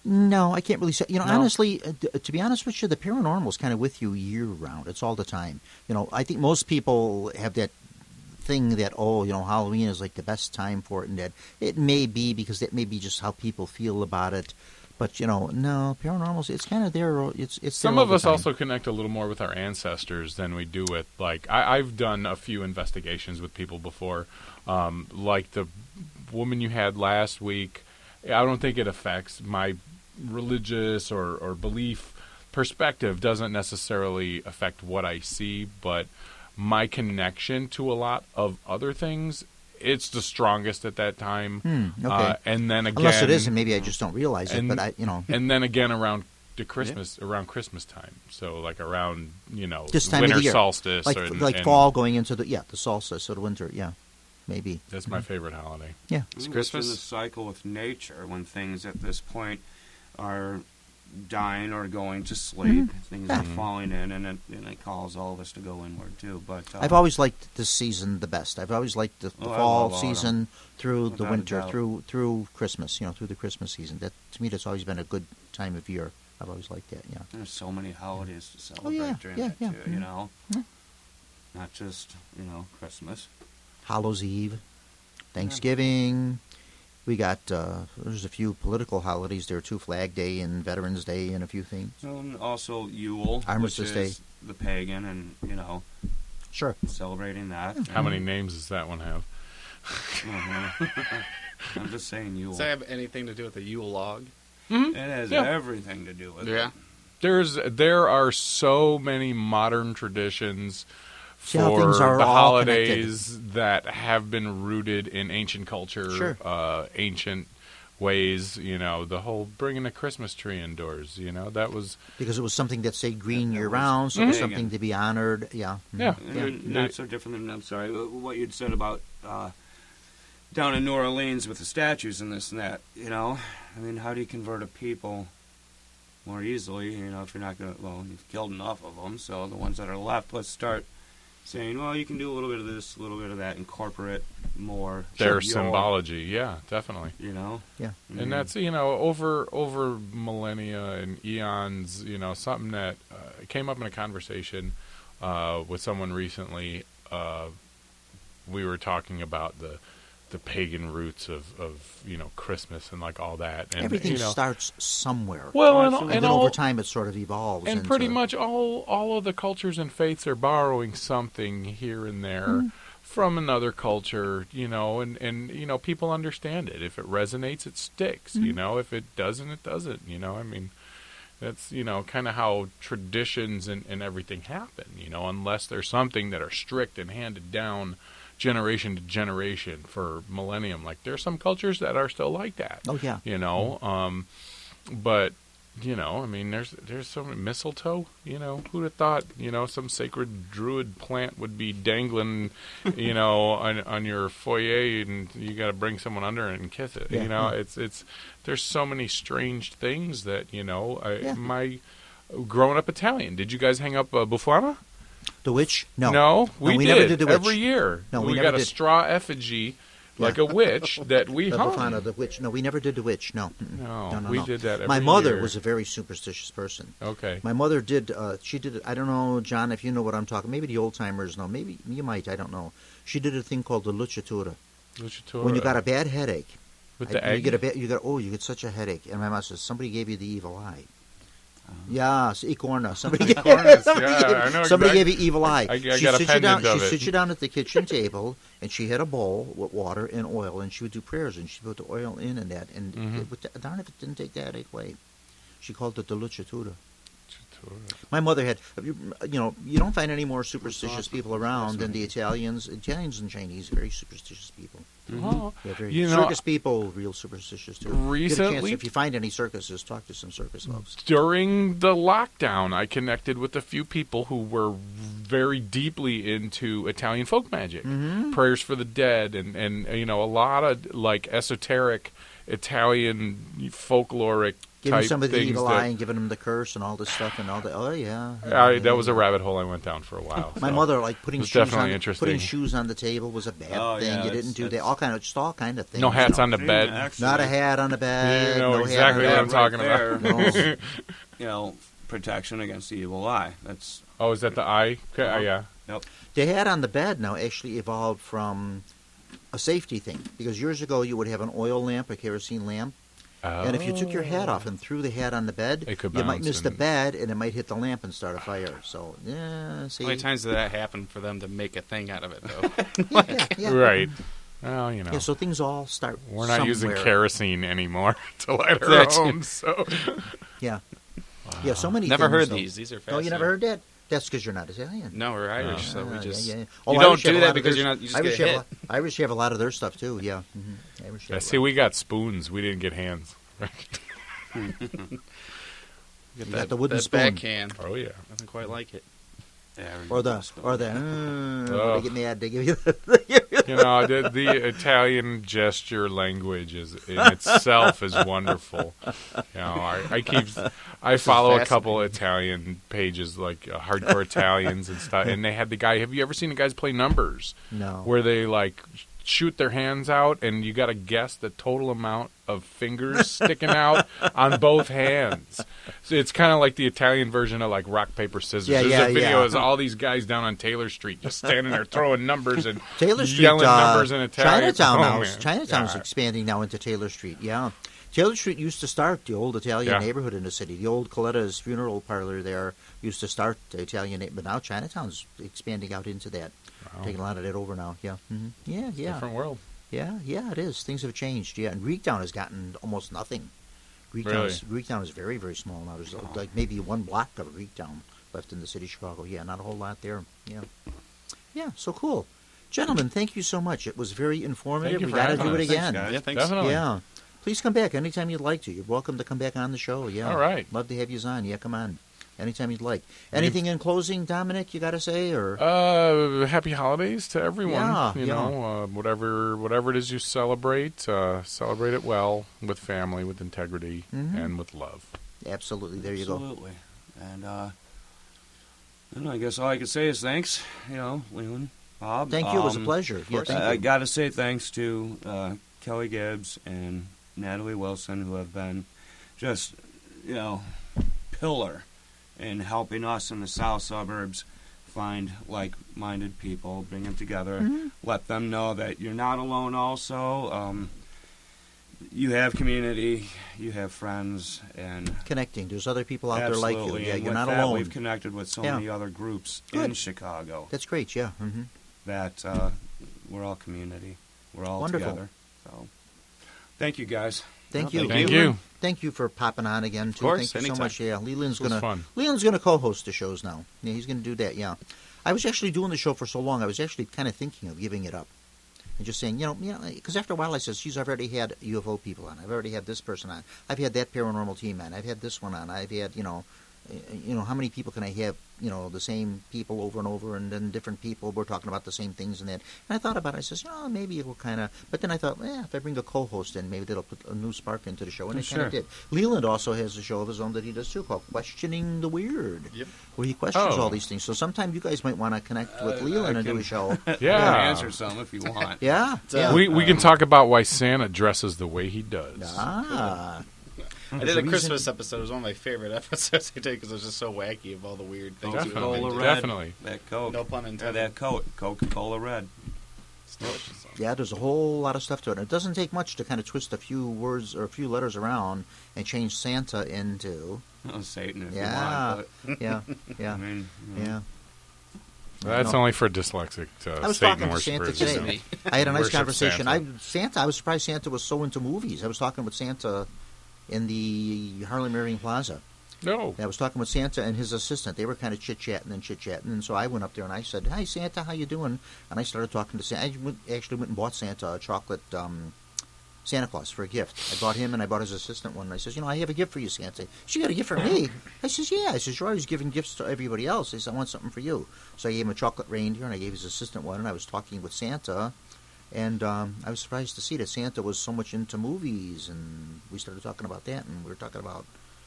No, I can't really say. No. Honestly, to be honest with you, the paranormal is kind of with you year round. It's all the time. I think most people have that thing that, Halloween is like the best time for it, and that it may be because that may be just how people feel about it. But, no, paranormal, it's kind of there. It's Some there all of the us time. also connect a little more with our ancestors than we do with, I've done a few investigations with people before. Like the woman you had last week, I don't think it affects my religious or belief perspective. Doesn't necessarily affect what I see, but my connection to a lot of other things, it's the strongest at that time. Okay. And then again, Unless it isn't, maybe I just don't realize it. But and then again around the around Christmas time. So like around this time winter of the year, solstice, like and fall going into the solstice or the winter. Yeah, maybe. That's my favorite holiday. Yeah, It's It's Christmas. in the cycle with nature when things at this point are dying or going to sleep. Things are falling in, and it calls all of us to go inward too. But I've always liked this season the best. I've always liked the I fall love season through the Without a winter, doubt. through Christmas. Through the Christmas season. That to me, that's always been a good time of year. I've always liked that. Yeah. there's so many holidays to celebrate yeah, during yeah, that yeah. too. Not just Christmas. Hallows Eve, Thanksgiving. We got there's a few political holidays there too, Flag Day and Veterans Day and a few things. And also Yule, Armistice which is Day. the pagan, and Sure. celebrating that. How many names does that one have? I'm just saying Yule. Does that have anything to do with the Yule log? It has Yeah. everything to do with Yeah. it. There are so many modern traditions See how for things are the all holidays that have been rooted in ancient culture, Sure. ancient ways. The whole bringing a Christmas tree indoors. That was Because it was something that stayed green That year was round, so it was pagan. something to be honored. Yeah. yeah. Not so different than, I'm sorry, what you'd said about down in New Orleans with the statues and this and that, I mean, how do you convert a people more easily, if you're not going to, you've killed enough of them, so the ones that are left, let's start saying, well, you can do a little bit of this, a little bit of that, incorporate more. Their your- symbology. Yeah, definitely. Yeah. And that's over millennia and eons. Something that came up in a conversation with someone recently. We were talking about the pagan roots of Christmas and like all that. And Everything starts somewhere. well, and then all, over time it sort of evolves. and into, pretty much all of the cultures and faiths are borrowing something here and there from another culture, and people understand it. If it resonates, it sticks. If it doesn't, it doesn't. I mean, that's kind of how traditions and everything happen. Unless there's something that are strict and handed down generation to generation for millennium. Like there's some cultures that are still like that. Oh yeah. But I mean, there's so many mistletoe. Who'd have thought? Some sacred druid plant would be dangling, on your foyer, and you got to bring someone under it and kiss it. Yeah. It's there's so many strange things that my growing up Italian. Did you guys hang up Bufana? The witch? No. No, we did. Never did the witch. Every year. No, we never got a did. straw effigy, like a witch, that we The hung. Befana, the witch. No, we never did the witch. No. No, we did that every My mother year. was a very superstitious person. Okay. My mother did, she did, I don't know, John, if you know what I'm talking, maybe the old timers know, maybe you might, I don't know. She did a thing called the luchatura. Luchatora. When you got a bad headache, With the egg? you get such a headache. And my mom says, somebody gave you the evil eye. Yeah, Icorna. Somebody gave, I know somebody exactly. gave you evil eye. I She got a sits you pendant down. of She it. sits you down at the kitchen table, and she had a bowl with water and oil, and she would do prayers, and she put the oil in and that, and darn if it didn't take that away. She called it the luchatura. My mother had, you don't find any more superstitious people around than the Italians. Italians and Chinese, very superstitious people. Oh, Yeah, very you know, circus people, real superstitious too. Get a chance, recently- if you find any circuses, talk to some circus folks. during the lockdown, I connected with a few people who were very deeply into Italian folk magic, prayers for the dead, and a lot of like esoteric Italian folkloric Giving type somebody the things evil that eye and giving them the curse and all this stuff and all that. Oh yeah, that was a rabbit hole I went down for a while. My so. mother, like putting It was shoes definitely on, interesting. putting shoes on the table was a bad Oh, thing. yeah, You that's- didn't do that. that's- All kind of things. No hats on the See, bed. actually, Not a hat on the bed. You know no exactly hat what on I'm the talking there. about. No. Protection against the evil eye. That's Oh, is that the eye? Okay, yeah. Yep. The hat on the bed now actually evolved from a safety thing, because years ago you would have an oil lamp, a kerosene lamp, and if you took your hat off and threw the hat on the bed, It could you might bounce miss the and- bed and it might hit the lamp and start a fire. So yeah, see, How many times did that happen for them to make a thing out of it, though? yeah. Right. Well, Yeah, so things all start. we're not using somewhere. kerosene anymore to light our That's- homes. So Yeah, yeah. So many. Never things, heard though. these. These are Oh, fascinating. you never heard that? That's because you're not Italian. No, we're Irish, so we Ah, just... yeah. You Oh, don't Irish have do a that lot of because their- you're not... You just Irish get have, hit. Irish have a lot of their stuff too. Yeah. Irish have yeah, a see, lot. we got spoons. We didn't get hands. Get got the wooden that spoon. backhand. Oh yeah. Nothing quite like it. Or the Oh. they get mad. They give you the, You know, the Italian gesture language is in itself is wonderful. You know, I follow a couple Italian pages like Hardcore Italians and stuff, and they had the guy. Have you ever seen the guys play numbers? no. Where they like shoot their hands out, and you got to guess the total amount of fingers sticking out on both hands. So it's kind of like the Italian version of like rock paper scissors. Yeah, There's yeah, a video yeah. of all these guys down on Taylor Street just standing there throwing numbers and Taylor Street, yelling numbers in Italian. Chinatown Oh, now. man. Chinatown's Yeah. expanding now into Taylor Street. Yeah, Taylor Street used to start the old Italian Yeah. neighborhood in the city. The old Coletta's funeral parlor there used to start the Italian, but now Chinatown's expanding out into that, taking a lot of that over now. Yeah, yeah. Different world. Yeah, it is. Things have changed. Yeah, and Greektown has gotten almost nothing. Greektown is very, very small now. There's like maybe one block of Greektown left in the city of Chicago. Yeah, not a whole lot there. Yeah. So cool, gentlemen. Thank you so much. It was very informative. Thank you We for got to having do it us. again. Thanks, guys. Yeah, thanks. Definitely. Yeah. Please come back anytime you'd like to. You're welcome to come back on the show. Yeah. All right. Love to have you on. Yeah, come on. Anytime you'd like. Anything in closing, Dominic, you got to say? Or Happy holidays to everyone. Yeah, you yeah. know, whatever it is you celebrate, celebrate it well, with family, with integrity, and with love. Absolutely. There you go. Absolutely. And I guess all I can say is thanks. Leland, Bob. Thank you. It was a pleasure. Yeah, thank I you. got to say thanks to Kelly Gibbs and Natalie Wilson, who have been just, pillar in helping us in the south suburbs find like-minded people, bring them together, let them know that you're not alone also. You have community, you have friends, and Connecting. There's other people out there like you. absolutely, Yeah, and you're with not that, alone. We've connected with so Yeah. many other groups Good. in Chicago That's great. Yeah. that we're all community. We're all Wonderful. together. So, thank you guys. Thank No, you. Thank Leland, you. Thank you for popping on again too. course, Thank you anytime. so much. Yeah, Leland's It was gonna fun. co-host the shows now. Yeah, he's gonna do that. Yeah, I was actually doing the show for so long. I was actually kind of thinking of giving it up and just saying, because after a while I said, "Geez, I've already had UFO people on. I've already had this person on. I've had that paranormal team on. I've had this one on. I've had how many people can I have, the same people over and over, and then different people were talking about the same things and that. And I thought about it. I says, maybe it will kind of. But then I thought, if I bring a co-host in, maybe that'll put a new spark into the show. And it kind of did. Leland also has a show of his own that he does too, called Questioning the Weird, where he questions all these things. So sometime you guys might want to connect with Leland and do a show. Answer some if you want. We can talk about why Santa dresses the way he does. I did a Christmas episode. It was one of my favorite episodes I did because it was just so wacky of all the weird things. Definitely. That Coke. No pun intended. That Coca-Cola Red. It's delicious. Yeah, there's a whole lot of stuff to it. It doesn't take much to kind of twist a few words or a few letters around and change Santa into... Satan if you want. But Yeah. I mean, That's only for dyslexic I was Satan talking to Santa worshippers. today. I had a nice Worship conversation. Santa. I was surprised Santa was so into movies. I was talking with Santa in the Harlem Marion Plaza. No. I was talking with Santa and his assistant. They were kind of chit-chatting. And so I went up there and I said, "Hi, Santa, how you doing?" And I started talking to Santa. I actually went and bought Santa a chocolate Santa Claus for a gift. I bought him and I bought his assistant one. And I says, "I have a gift for you, Santa." "She got a gift for me?" I says, "Yeah." I says, "You're always giving gifts to everybody else." I says, "I want something for you." So I gave him a chocolate reindeer and I gave his assistant one. And I was talking with Santa. And I was surprised to see that Santa was so much into movies. And we started talking about that. And we were talking about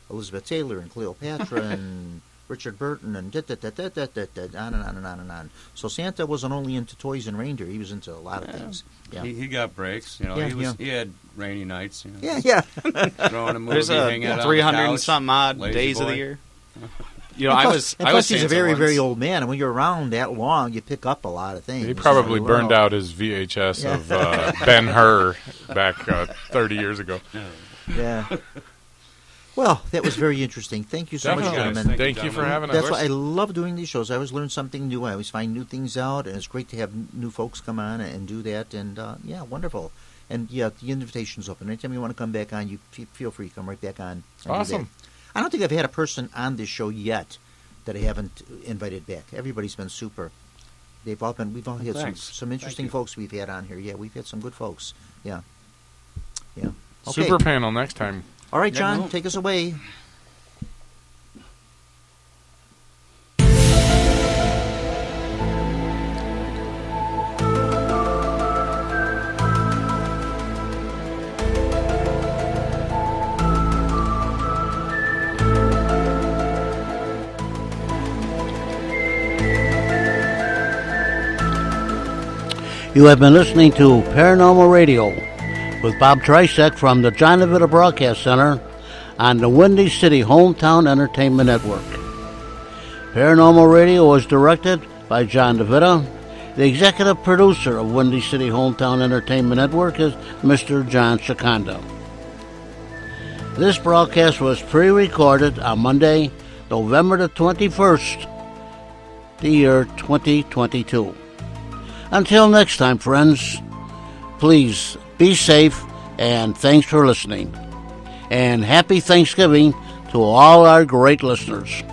Elizabeth Taylor and Cleopatra and Richard Burton and on and on and on and on. So Santa wasn't only into toys and reindeer; he was into a lot of things. Yeah, he got breaks. He had rainy nights. Throwing a movie, hanging out 300 on the and couch, some odd lazy days of boy. the year. Plus he's a very, once. very old man, and when you're around that long, you pick up a lot of things. He probably burned out his VHS of Ben-Hur back 30 years ago. Yeah. Well, that was very interesting. Thank you so much, gentlemen. Thank you for having us. That's why I love doing these shows. I always learn something new. I always find new things out, and it's great to have new folks come on and do that. And, wonderful. And, the invitation's open. Anytime you want to come back on, you feel free to come right back on. Awesome. I don't think I've had a person on this show yet that I haven't invited back. Everybody's been super. We've all had some interesting folks we've had on here. Yeah, we've had some good folks. Yeah. Okay. Super panel next time. All right, John, take us away. You have been listening to Paranormal Radio with Bob Trzeciak from the John DeVita Broadcast Center on the Windy City Hometown Entertainment Network. Paranormal Radio was directed by John DeVita. The executive producer of Windy City Hometown Entertainment Network is Mr. John Shikanda. This broadcast was pre-recorded on Monday, November the 21st, the year 2022. Until next time, friends, please be safe, and thanks for listening. And happy Thanksgiving to all our great listeners.